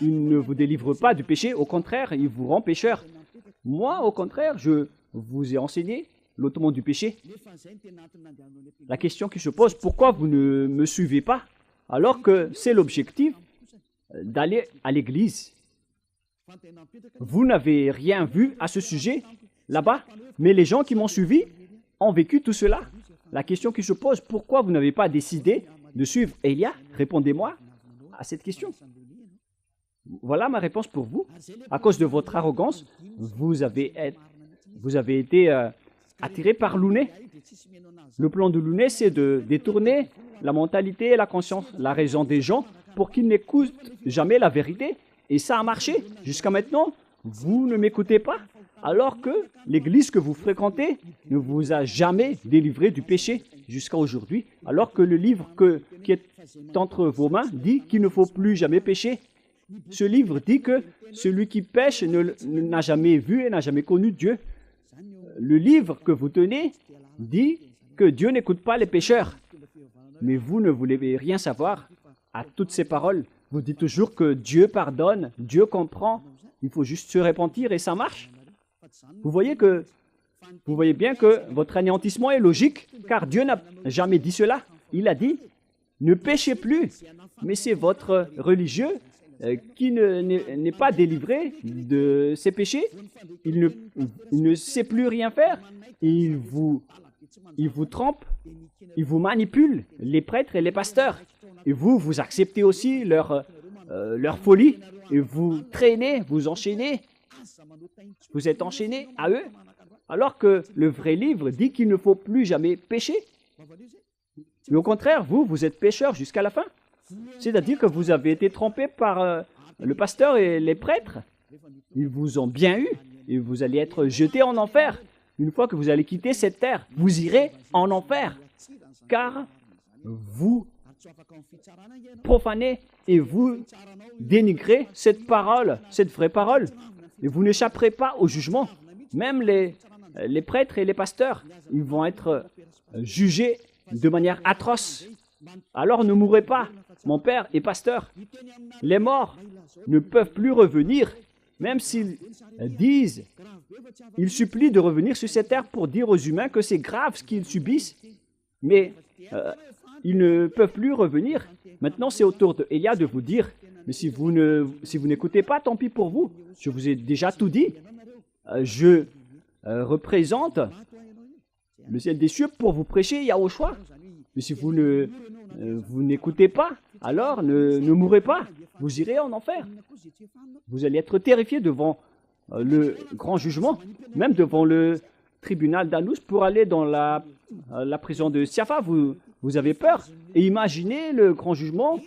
ils ne vous délivrent pas du péché. Au contraire, ils vous rendent pécheurs. Moi, au contraire, je vous ai enseigné l'ôtement du péché. La question qui se pose, pourquoi vous ne me suivez pas alors que c'est l'objectif d'aller à l'église? Vous n'avez rien vu à ce sujet là-bas, mais les gens qui m'ont suivi ont vécu tout cela. La question qui se pose, pourquoi vous n'avez pas décidé de suivre Élia? Répondez-moi à cette question. Voilà ma réponse pour vous. À cause de votre arrogance, vous avez été attiré par Luné. Le plan de Luné, c'est de détourner la mentalité et la conscience, la raison des gens pour qu'ils n'écoutent jamais la vérité. Et ça a marché. Jusqu'à maintenant, vous ne m'écoutez pas, alors que l'église que vous fréquentez ne vous a jamais délivré du péché jusqu'à aujourd'hui, alors que le livre qui est entre vos mains dit qu'il ne faut plus jamais pécher. Ce livre dit que celui qui pêche n'a jamais vu et n'a jamais connu Dieu. Le livre que vous tenez dit que Dieu n'écoute pas les pécheurs. Mais vous ne voulez rien savoir à toutes ces paroles. Vous dites toujours que Dieu pardonne, Dieu comprend, il faut juste se repentir et ça marche. Vous voyez bien que votre anéantissement est logique, car Dieu n'a jamais dit cela. Il a dit, ne péchez plus. Mais c'est votre religieux qui n'est pas délivré de ses péchés. Il ne sait plus rien faire. Il vous trompe, il vous manipule, les prêtres et les pasteurs. Et vous acceptez aussi leur folie. Et vous traînez, vous enchaînez. Vous êtes enchaînés à eux. Alors que le vrai livre dit qu'il ne faut plus jamais pécher. Mais au contraire, vous êtes pécheurs jusqu'à la fin. C'est-à-dire que vous avez été trompés par le pasteur et les prêtres. Ils vous ont bien eu et vous allez être jetés en enfer. Une fois que vous allez quitter cette terre, vous irez en enfer. Car vous profanez et vous dénigrez cette parole, cette vraie parole. Et vous n'échapperez pas au jugement. Même les prêtres et les pasteurs, ils vont être jugés de manière atroce. alors ne mourrez pas. Mon père est pasteur. Les morts ne peuvent plus revenir, même s'ils disent, ils supplient de revenir sur cette terre pour dire aux humains que c'est grave ce qu'ils subissent, mais ils ne peuvent plus revenir. Maintenant, c'est au tour de Élia de vous dire, mais si vous n'écoutez pas, tant pis pour vous. Je vous ai déjà tout dit. Je représente le ciel des cieux pour vous prêcher Yahushua. Mais si vous n'écoutez pas, alors ne mourrez pas. Vous irez en enfer. Vous allez être terrifiés devant le grand jugement, même devant le tribunal d'Anous pour aller dans la prison de Siafa. Vous avez peur. Et imaginez le grand jugement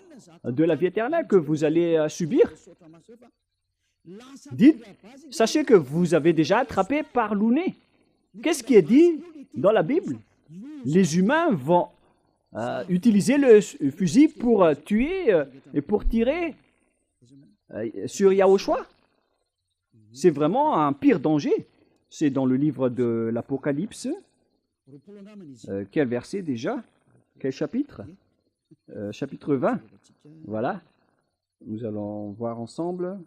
de la vie éternelle que vous allez subir. Dites, sachez que vous avez déjà attrapé par l'ouné. Qu'est-ce qui est dit dans la Bible? Les humains vont utiliser le fusil pour tuer et pour tirer sur Yahushua. C'est vraiment un pire danger. C'est dans le livre de l'Apocalypse. Quel verset déjà? Quel chapitre? Chapitre 20. Voilà. Nous allons voir ensemble.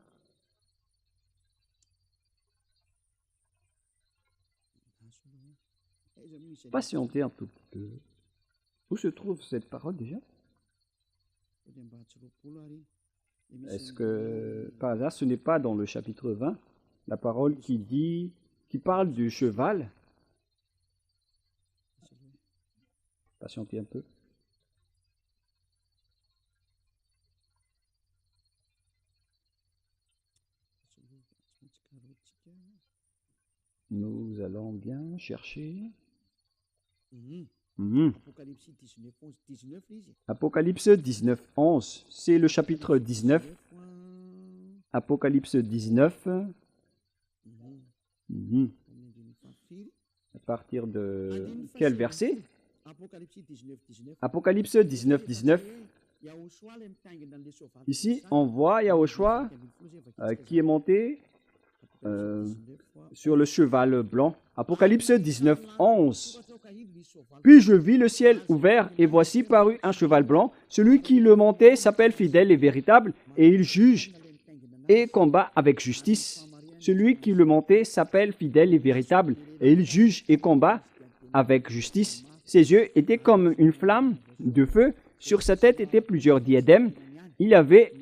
Patientez un tout petit peu. Où se trouve cette parole déjà? Est-ce que, par hasard, ce n'est pas dans le chapitre 20, la parole qui parle du cheval? Patientez un peu. Nous allons bien chercher. Apocalypse 19, 11. C'est le chapitre 19. Apocalypse 19. À partir de quel verset? Apocalypse 19, 19. Ici, on voit Yahushua qui est monté sur le cheval blanc. Apocalypse 19, 11. Puis je vis le ciel ouvert, et voici parut un cheval blanc. Celui qui le montait s'appelle fidèle et véritable, et il juge et combat avec justice. Celui qui le montait s'appelle fidèle et véritable, et il juge et combat avec justice. Ses yeux étaient comme une flamme de feu. Sur sa tête étaient plusieurs diadèmes. Il avait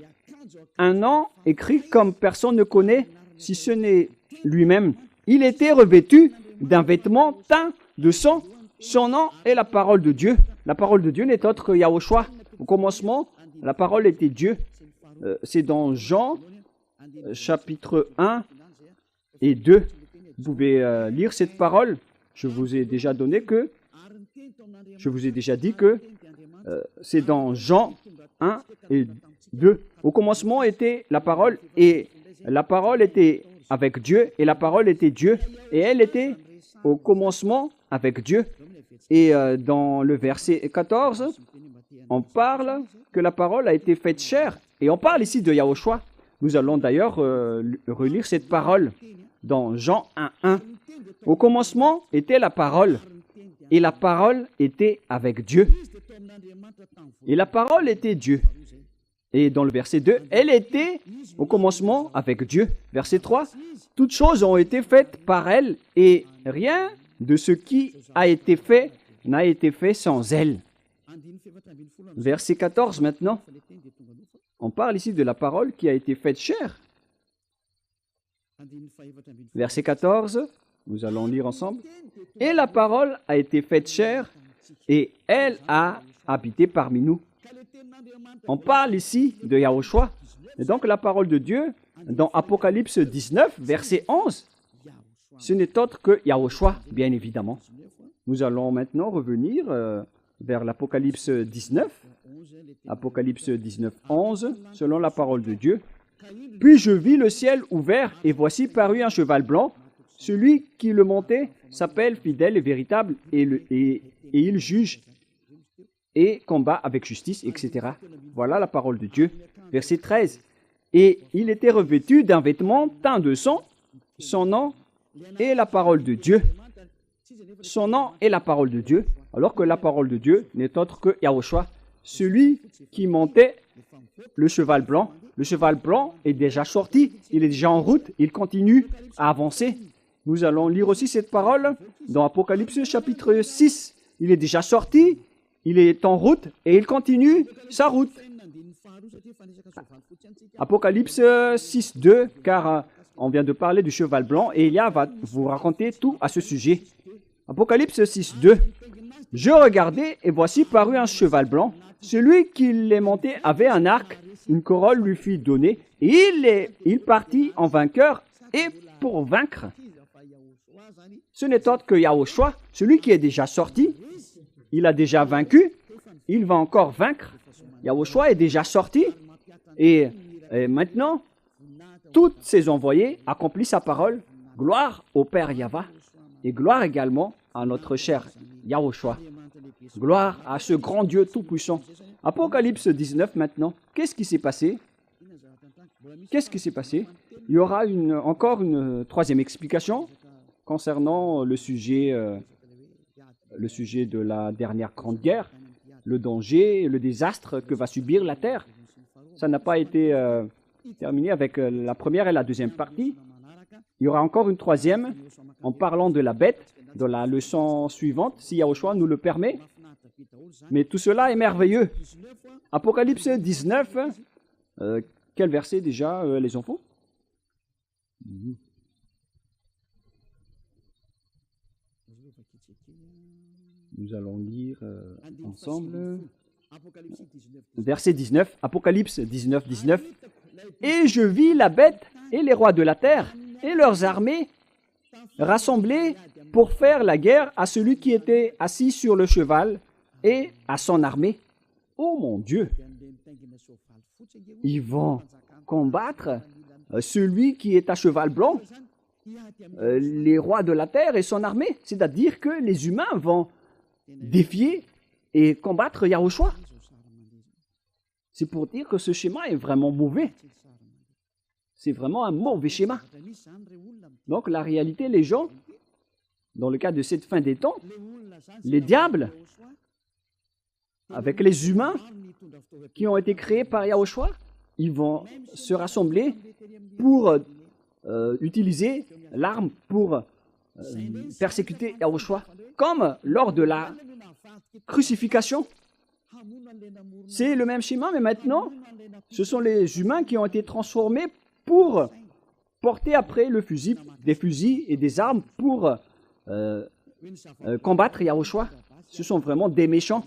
un nom écrit comme personne ne connaît, si ce n'est lui-même. Il était revêtu d'un vêtement teint de sang. Son nom est la parole de Dieu. La parole de Dieu n'est autre que Yahushua. Au commencement, la parole était Dieu. C'est dans Jean, chapitre 1 et 2. Vous pouvez lire cette parole. Je vous ai déjà dit que c'est dans Jean 1 et 2. Au commencement était la parole, et la parole était avec Dieu, et la parole était Dieu, et elle était au commencement avec Dieu. Et dans le verset 14, on parle que la parole a été faite chair, et on parle ici de Yahushua. Nous allons d'ailleurs relire cette parole dans Jean 1, 1. Au commencement était la parole, et la parole était avec Dieu. Et la parole était Dieu. Et dans le verset 2, elle était au commencement avec Dieu. Verset 3, toutes choses ont été faites par elle, et rien de ce qui a été fait n'a été fait sans elle. Verset 14 maintenant. On parle ici de la parole qui a été faite chair. Verset 14, nous allons lire ensemble. Et la parole a été faite chair, et elle a habité parmi nous. On parle ici de Yahushua. Et donc la parole de Dieu, dans Apocalypse 19, verset 11, ce n'est autre que Yahushua, bien évidemment. Nous allons maintenant revenir vers l'Apocalypse 19. Apocalypse 19, 11, selon la parole de Dieu. Puis je vis le ciel ouvert, et voici parut un cheval blanc. Celui qui le montait s'appelle fidèle et véritable, et il juge et combat avec justice, etc. Voilà la parole de Dieu. Verset 13. Et il était revêtu d'un vêtement teint de sang. Son nom est la parole de Dieu. Son nom est la parole de Dieu, alors que la parole de Dieu n'est autre que Yahushua. celui qui montait le cheval blanc. Le cheval blanc est déjà sorti, il est déjà en route, il continue à avancer. Nous allons lire aussi cette parole dans Apocalypse chapitre 6. Il est déjà sorti, il est en route et il continue sa route. Apocalypse 6, 2, car on vient de parler du cheval blanc et Élia va vous raconter tout à ce sujet. Apocalypse 6, 2. Je regardais et voici parut un cheval blanc. Celui qui les montait avait un arc, une corolle lui fut donnée et il partit en vainqueur et pour vaincre. Ce n'est autre que Yahushua, celui qui est déjà sorti. Il a déjà vaincu, il va encore vaincre. Yahushua est déjà sorti et maintenant, tous ses envoyés accomplissent sa parole. Gloire au Père Yahva et gloire également à notre cher Yahushua. Gloire à ce grand Dieu tout-puissant. Apocalypse 19 maintenant. Qu'est-ce qui s'est passé? Qu'est-ce qui s'est passé? Il y aura encore une troisième explication concernant le sujet de la dernière grande guerre, le danger, le désastre que va subir la terre. Ça n'a pas été terminé avec la première et la deuxième partie. Il y aura encore une troisième en parlant de la bête dans la leçon suivante, si Yahushua nous le permet. Mais tout cela est merveilleux. Apocalypse 19, quel verset déjà, les enfants? Nous allons lire ensemble. Verset 19, Apocalypse 19, 19. Et je vis la bête et les rois de la terre et leurs armées rassemblés pour faire la guerre à celui qui était assis sur le cheval et à son armée. Oh mon Dieu! Ils vont combattre celui qui est à cheval blanc, les rois de la terre et son armée. C'est-à-dire que les humains vont défier et combattre Yahushua. C'est pour dire que ce schéma est vraiment mauvais. C'est vraiment un mauvais schéma. Donc la réalité, les gens, dans le cas de cette fin des temps, les diables, avec les humains qui ont été créés par Yahushua, ils vont se rassembler pour utiliser l'arme pour persécuter Yahushua, comme lors de la crucifixion. C'est le même schéma, mais maintenant, ce sont les humains qui ont été transformés pour porter après des fusils et des armes pour combattre Yahushua. Ce sont vraiment des méchants.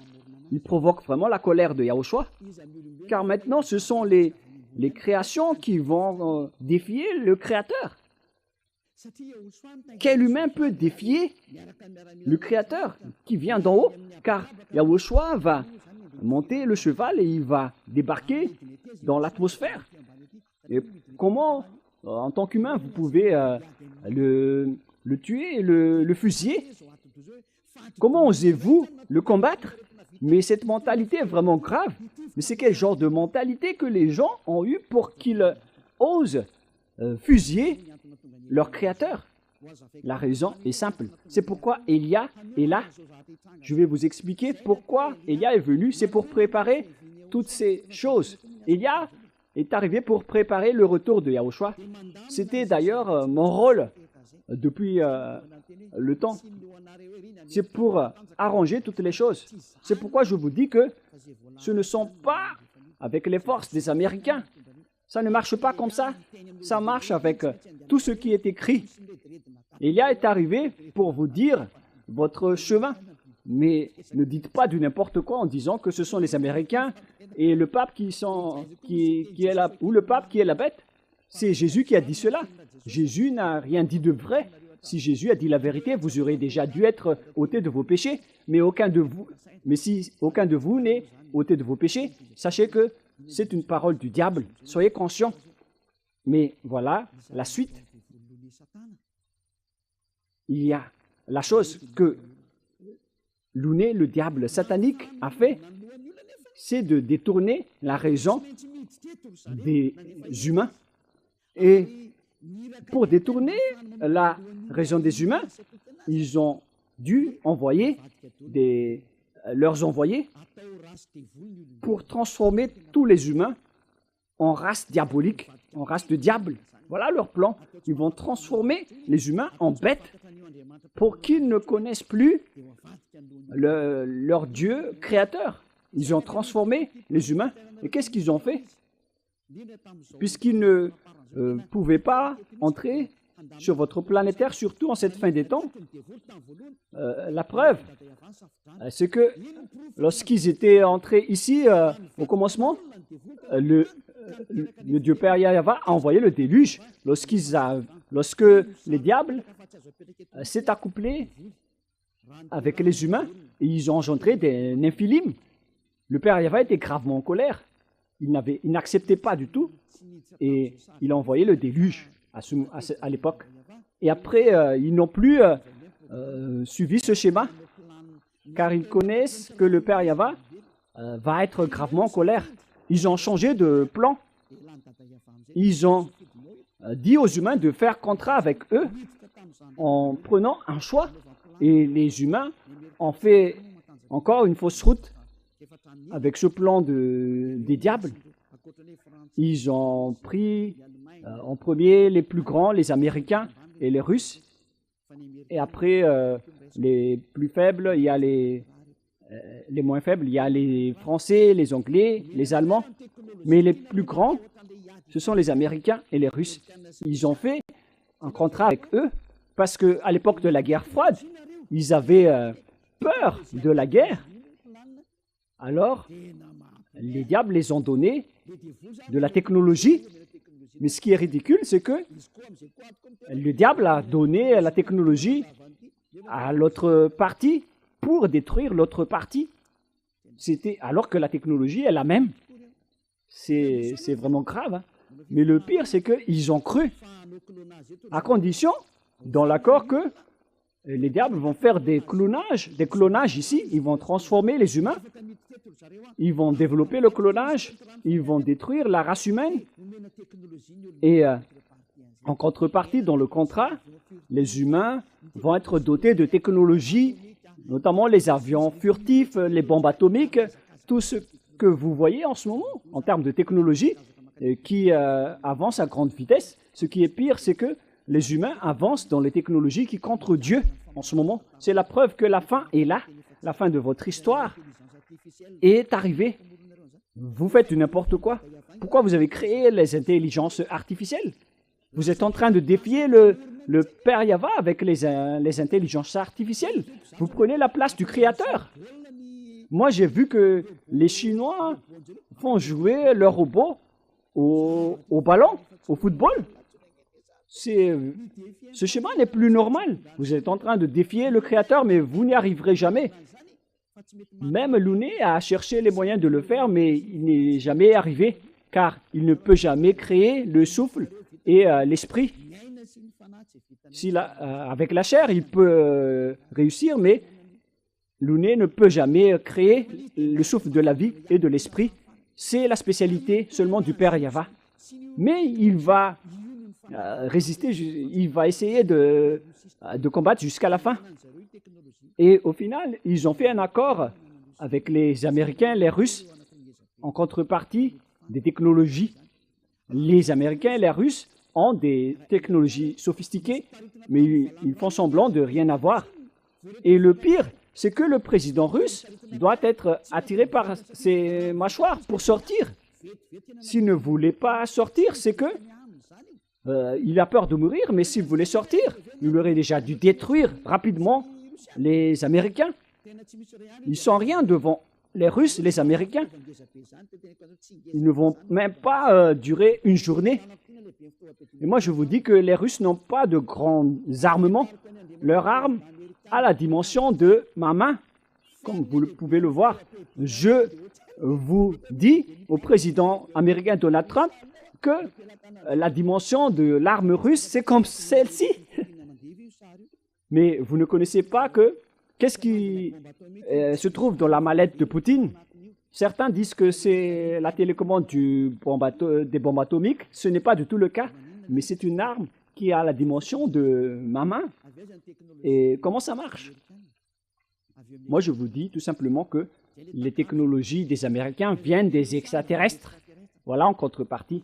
Ils provoquent vraiment la colère de Yahushua. Car maintenant, ce sont les créations qui vont défier le Créateur. Quel humain peut défier le Créateur qui vient d'en haut? Car Yahushua va monter le cheval et il va débarquer dans l'atmosphère. Et comment, en tant qu'humain, vous pouvez le tuer, le fusiller? Comment osez-vous le combattre? Mais cette mentalité est vraiment grave. Mais c'est quel genre de mentalité que les gens ont eu pour qu'ils osent fusiller leur Créateur? La raison est simple. C'est pourquoi Élia est là. Je vais vous expliquer pourquoi Élia est venu. C'est pour préparer toutes ces choses. Élia est arrivé pour préparer le retour de Yahushua. C'était d'ailleurs mon rôle depuis le temps. C'est pour arranger toutes les choses. C'est pourquoi je vous dis que ce ne sont pas avec les forces des Américains. Ça ne marche pas comme ça. Ça marche avec tout ce qui est écrit. Élia est arrivé pour vous dire votre chemin. Mais ne dites pas du n'importe quoi en disant que ce sont les Américains et le pape qui est là, ou le pape qui est la bête. C'est Jésus qui a dit cela. Jésus n'a rien dit de vrai. Si Jésus a dit la vérité, vous aurez déjà dû être ôté de vos péchés. Mais si aucun de vous n'est ôté de vos péchés, sachez que c'est une parole du diable. Soyez conscients. Mais voilà la suite. Il y a la chose que Louné, le diable satanique, a fait, c'est de détourner la raison des humains. Et pour détourner la raison des humains, ils ont dû envoyer des leur envoyer pour transformer tous les humains en race diabolique, en race de diable. Voilà leur plan. Ils vont transformer les humains en bêtes pour qu'ils ne connaissent plus leur Dieu créateur. Ils ont transformé les humains. Et qu'est-ce qu'ils ont fait? Puisqu'ils ne pouvaient pas entrer sur votre planète Terre, surtout en cette fin des temps. La preuve, c'est que lorsqu'ils étaient entrés ici, au commencement, le Dieu Père Yahvé a envoyé le déluge. Lorsque les diables s'est accouplé avec les humains, et ils ont engendré des Néphilim. Le Père Yahvé était gravement en colère. Il n'acceptait pas du tout. Et il a envoyé le déluge à l'époque. Et après, ils n'ont plus suivi ce schéma, car ils connaissent que le Père Yahvé va être gravement en colère. Ils ont changé de plan. Ils ont dit aux humains de faire contrat avec eux en prenant un choix. Et les humains ont fait encore une fausse route avec ce plan des diables. Ils ont pris en premier les plus grands, les Américains et les Russes. Et après, les plus faibles, il y a les moins faibles, il y a les Français, les Anglais, les Allemands. Mais les plus grands, ce sont les Américains et les Russes. Ils ont fait un contrat avec eux parce qu'à l'époque de la guerre froide, ils avaient peur de la guerre. Alors, les diables les ont donné de la technologie. Mais ce qui est ridicule, c'est que le diable a donné la technologie à l'autre partie pour détruire l'autre partie. Alors que la technologie est la même. C'est vraiment grave. Hein. Mais le pire, c'est qu'ils ont cru, à condition, dans l'accord, que les diables vont faire des clonages ici. Ils vont transformer les humains. Ils vont développer le clonage. Ils vont détruire la race humaine. Et en contrepartie, dans le contrat, les humains vont être dotés de technologies, notamment les avions furtifs, les bombes atomiques, tout ce que vous voyez en ce moment en termes de technologie qui avance à grande vitesse. Ce qui est pire, c'est que les humains avancent dans les technologies qui contre Dieu en ce moment. C'est la preuve que la fin est là. La fin de votre histoire est arrivée. Vous faites du n'importe quoi. Pourquoi vous avez créé les intelligences artificielles? Vous êtes en train de défier le Père Yahvé avec les intelligences artificielles. Vous prenez la place du Créateur. Moi, j'ai vu que les Chinois font jouer leurs robots au ballon, au football. Ce schéma n'est plus normal. Vous êtes en train de défier le Créateur, mais vous n'y arriverez jamais. Même Lounet a cherché les moyens de le faire, mais il n'est jamais arrivé, car il ne peut jamais créer le souffle et l'esprit. Avec la chair, il peut réussir, mais Lounet ne peut jamais créer le souffle de la vie et de l'esprit. C'est la spécialité seulement du Père Yahvé. Mais il va résister, il va essayer de combattre jusqu'à la fin. Et au final, ils ont fait un accord avec les Américains, les Russes, en contrepartie des technologies. Les Américains et les Russes ont des technologies sophistiquées, mais ils font semblant de rien avoir. Et le pire, c'est que le président russe doit être attiré par ses mâchoires pour sortir. S'il ne voulait pas sortir, c'est que il a peur de mourir, mais s'il voulait sortir, il aurait déjà dû détruire rapidement les Américains. Ils ne sont rien devant les Russes, les Américains. Ils ne vont même pas durer une journée. Et moi, je vous dis que les Russes n'ont pas de grands armements. Leur arme a la dimension de ma main, comme vous pouvez le voir. Je vous dis au président américain Donald Trump que la dimension de l'arme russe, c'est comme celle-ci. Mais vous ne connaissez pas qu'est-ce qui se trouve dans la mallette de Poutine. Certains disent que c'est la télécommande des bombes atomiques. Ce n'est pas du tout le cas, mais c'est une arme qui a la dimension de ma main. Et comment ça marche? Moi, je vous dis tout simplement que les technologies des Américains viennent des extraterrestres. Voilà, en contrepartie.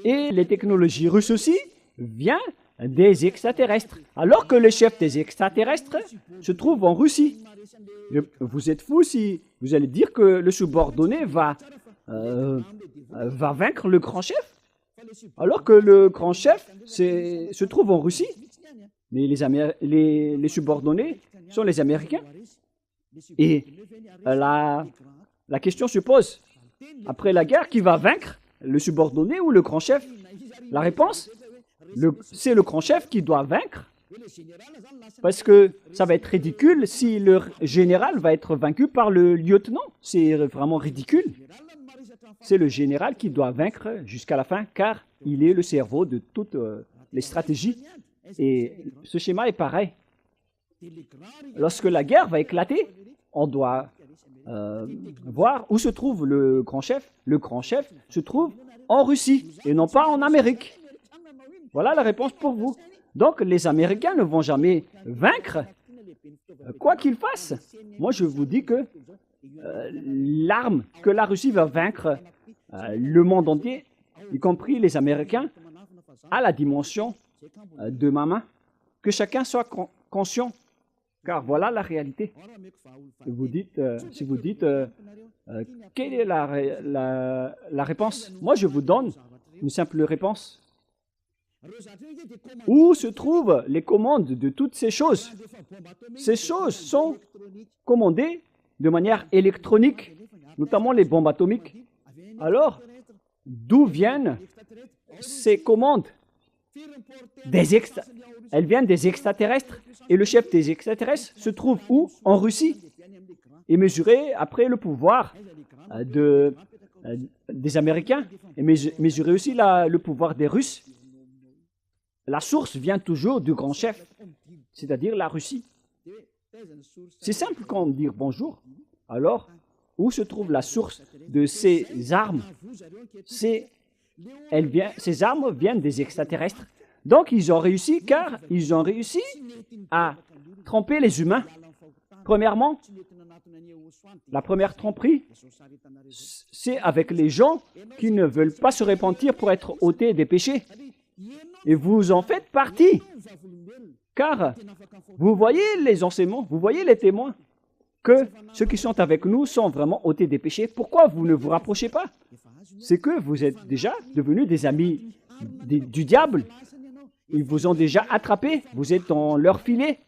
Et les technologies russes aussi viennent des extraterrestres. Alors que le chef des extraterrestres se trouve en Russie. Vous êtes fou si vous allez dire que le subordonné va vaincre le grand chef, alors que le grand chef se trouve en Russie. Mais les subordonnés sont les Américains. Et la question se pose, après la guerre, qui va vaincre, le subordonné ou le grand chef? La réponse, c'est le grand chef qui doit vaincre, parce que ça va être ridicule si le général va être vaincu par le lieutenant. C'est vraiment ridicule. C'est le général qui doit vaincre jusqu'à la fin, car il est le cerveau de toutes les stratégies. Et ce schéma est pareil. Lorsque la guerre va éclater, on doit voir où se trouve le grand chef. Le grand chef se trouve en Russie et non pas en Amérique. Voilà la réponse pour vous. Donc, les Américains ne vont jamais vaincre, quoi qu'ils fassent. Moi, je vous dis que l'arme que la Russie va vaincre le monde entier, y compris les Américains, a la dimension de ma main. Que chacun soit conscient, car voilà la réalité. Si vous dites, quelle est la réponse? Moi, je vous donne une simple réponse. Où se trouvent les commandes de toutes ces choses? Ces choses sont commandées de manière électronique, notamment les bombes atomiques. Alors, d'où viennent ces commandes? Elles viennent des extraterrestres. Et le chef des extraterrestres se trouve où? En Russie. Et mesurer après le pouvoir des Américains. Et mesurer aussi le pouvoir des Russes. La source vient toujours du grand chef, c'est-à-dire la Russie. C'est simple comme dire bonjour. Alors, où se trouve la source de ces armes? Ces armes viennent des extraterrestres. Donc, ils ont réussi car ils ont réussi à tromper les humains. Premièrement, la première tromperie, c'est avec les gens qui ne veulent pas se repentir pour être ôtés des péchés. Et vous en faites partie, car vous voyez les enseignements, vous voyez les témoins, que ceux qui sont avec nous sont vraiment ôtés des péchés. Pourquoi vous ne vous rapprochez pas? C'est que vous êtes déjà devenus des amis du diable. Ils vous ont déjà attrapés, vous êtes dans leur filet,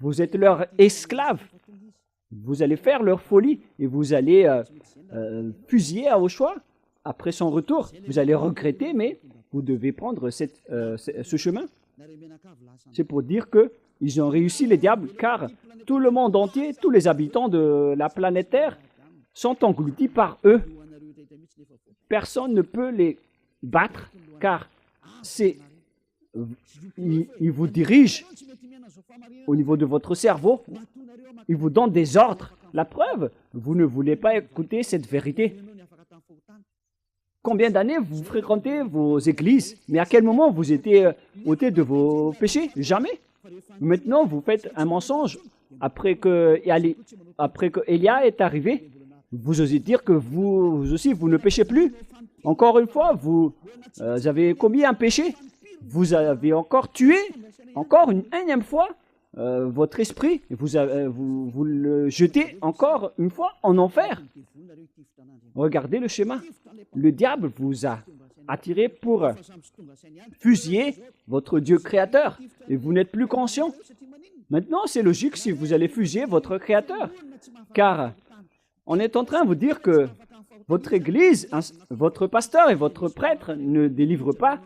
vous êtes leurs esclaves. Vous allez faire leur folie et vous allez fusiller à Yahushua. Après son retour, vous allez regretter, mais vous devez prendre ce chemin. C'est pour dire qu'ils ont réussi les diables, car tout le monde entier, tous les habitants de la planète Terre sont engloutis par eux. Personne ne peut les battre, car ils vous dirigent au niveau de votre cerveau. Ils vous donnent des ordres. La preuve, vous ne voulez pas écouter cette vérité. Combien d'années vous fréquentez vos églises? Mais à quel moment vous étiez ôté de vos péchés? Jamais. Maintenant, vous faites un mensonge. Après que Élia est arrivé, vous osez dire que vous aussi, vous ne péchez plus. Encore une fois, vous avez commis un péché. Vous avez encore tué, encore une énième fois, votre esprit. Vous le jetez encore une fois en enfer. Regardez le schéma. Le diable vous a attiré pour fusiller votre Dieu créateur et vous n'êtes plus conscient. Maintenant, c'est logique si vous allez fusiller votre créateur, car on est en train de vous dire que votre église, votre pasteur et votre prêtre ne délivrent pas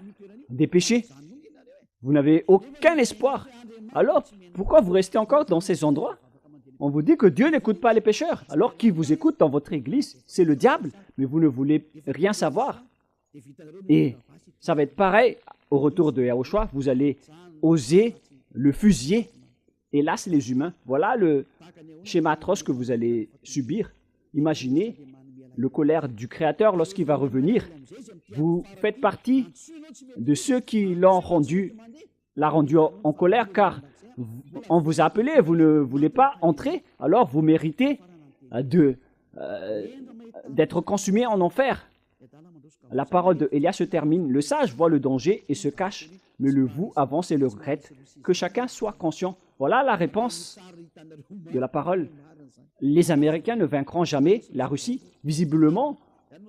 des péchés. Vous n'avez aucun espoir. Alors, pourquoi vous restez encore dans ces endroits? On vous dit que Dieu n'écoute pas les pécheurs. Alors, qui vous écoute dans votre église? C'est le diable, mais vous ne voulez rien savoir. Et ça va être pareil au retour de Yahushua. Vous allez oser le fusiller. Et là, c'est les humains. Voilà le schéma atroce que vous allez subir. Imaginez le colère du Créateur lorsqu'il va revenir. Vous faites partie de ceux qui l'a rendu en colère, car On vous a appelé, vous ne voulez pas entrer, alors vous méritez d'être consumé en enfer. La parole de Élia se termine. Le sage voit le danger et se cache, mais le vous avance et le regrette. Que chacun soit conscient. Voilà la réponse de la parole. Les Américains ne vaincront jamais la Russie. Visiblement,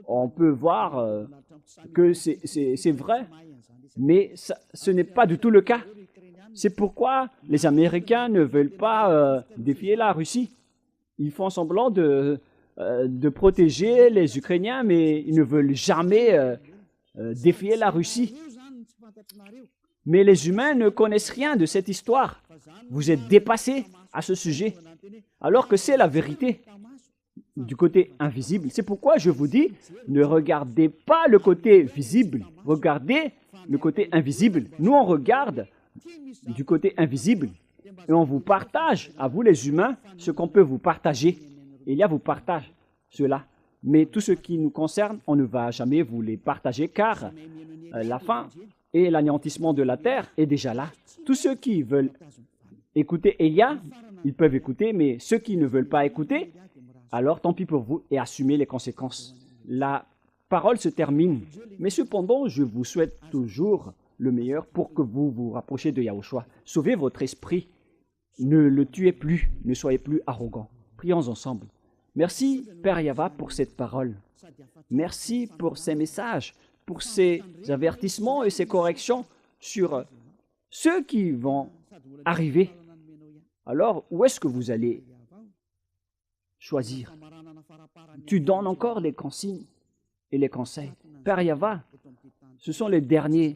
on peut voir que c'est vrai, mais ce n'est pas du tout le cas. C'est pourquoi les Américains ne veulent pas défier la Russie. Ils font semblant de protéger les Ukrainiens, mais ils ne veulent jamais défier la Russie. Mais les humains ne connaissent rien de cette histoire. Vous êtes dépassés à ce sujet, alors que c'est la vérité du côté invisible. C'est pourquoi je vous dis, ne regardez pas le côté visible, regardez le côté invisible. Nous, on regarde du côté invisible et on vous partage, à vous les humains, ce qu'on peut vous partager. Élia vous partage cela. Mais tout ce qui nous concerne, on ne va jamais vous les partager car la fin et l'anéantissement de la terre est déjà là. Tous ceux qui veulent écouter Élia, ils peuvent écouter, mais ceux qui ne veulent pas écouter, alors tant pis pour vous et assumez les conséquences. La parole se termine, mais cependant, je vous souhaite toujours le meilleur pour que vous vous rapprochiez de Yahushua. Sauvez votre esprit, ne le tuez plus, ne soyez plus arrogant. Prions ensemble. Merci, Père Yahva, pour cette parole. Merci pour ces messages, pour ces avertissements et ces corrections sur ceux qui vont arriver. Alors, où est-ce que vous allez choisir? Tu donnes encore les consignes et les conseils. Père Yahva, ce sont la dernière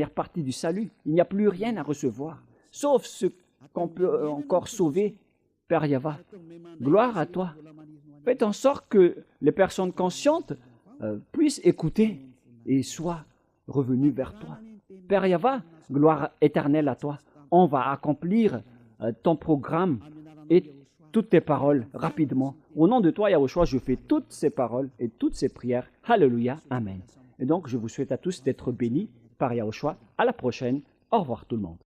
partie du salut. Il n'y a plus rien à recevoir, sauf ce qu'on peut encore sauver, Père Yahva. Gloire à toi. Faites en sorte que les personnes conscientes puissent écouter et soient revenues vers toi. Père Yahva, gloire éternelle à toi. On va accomplir ton programme et toutes tes paroles rapidement. Au nom de toi, Yahushua, je fais toutes ces paroles et toutes ces prières. Alléluia. Amen. Et donc, je vous souhaite à tous d'être bénis par Yahushua. À la prochaine. Au revoir tout le monde.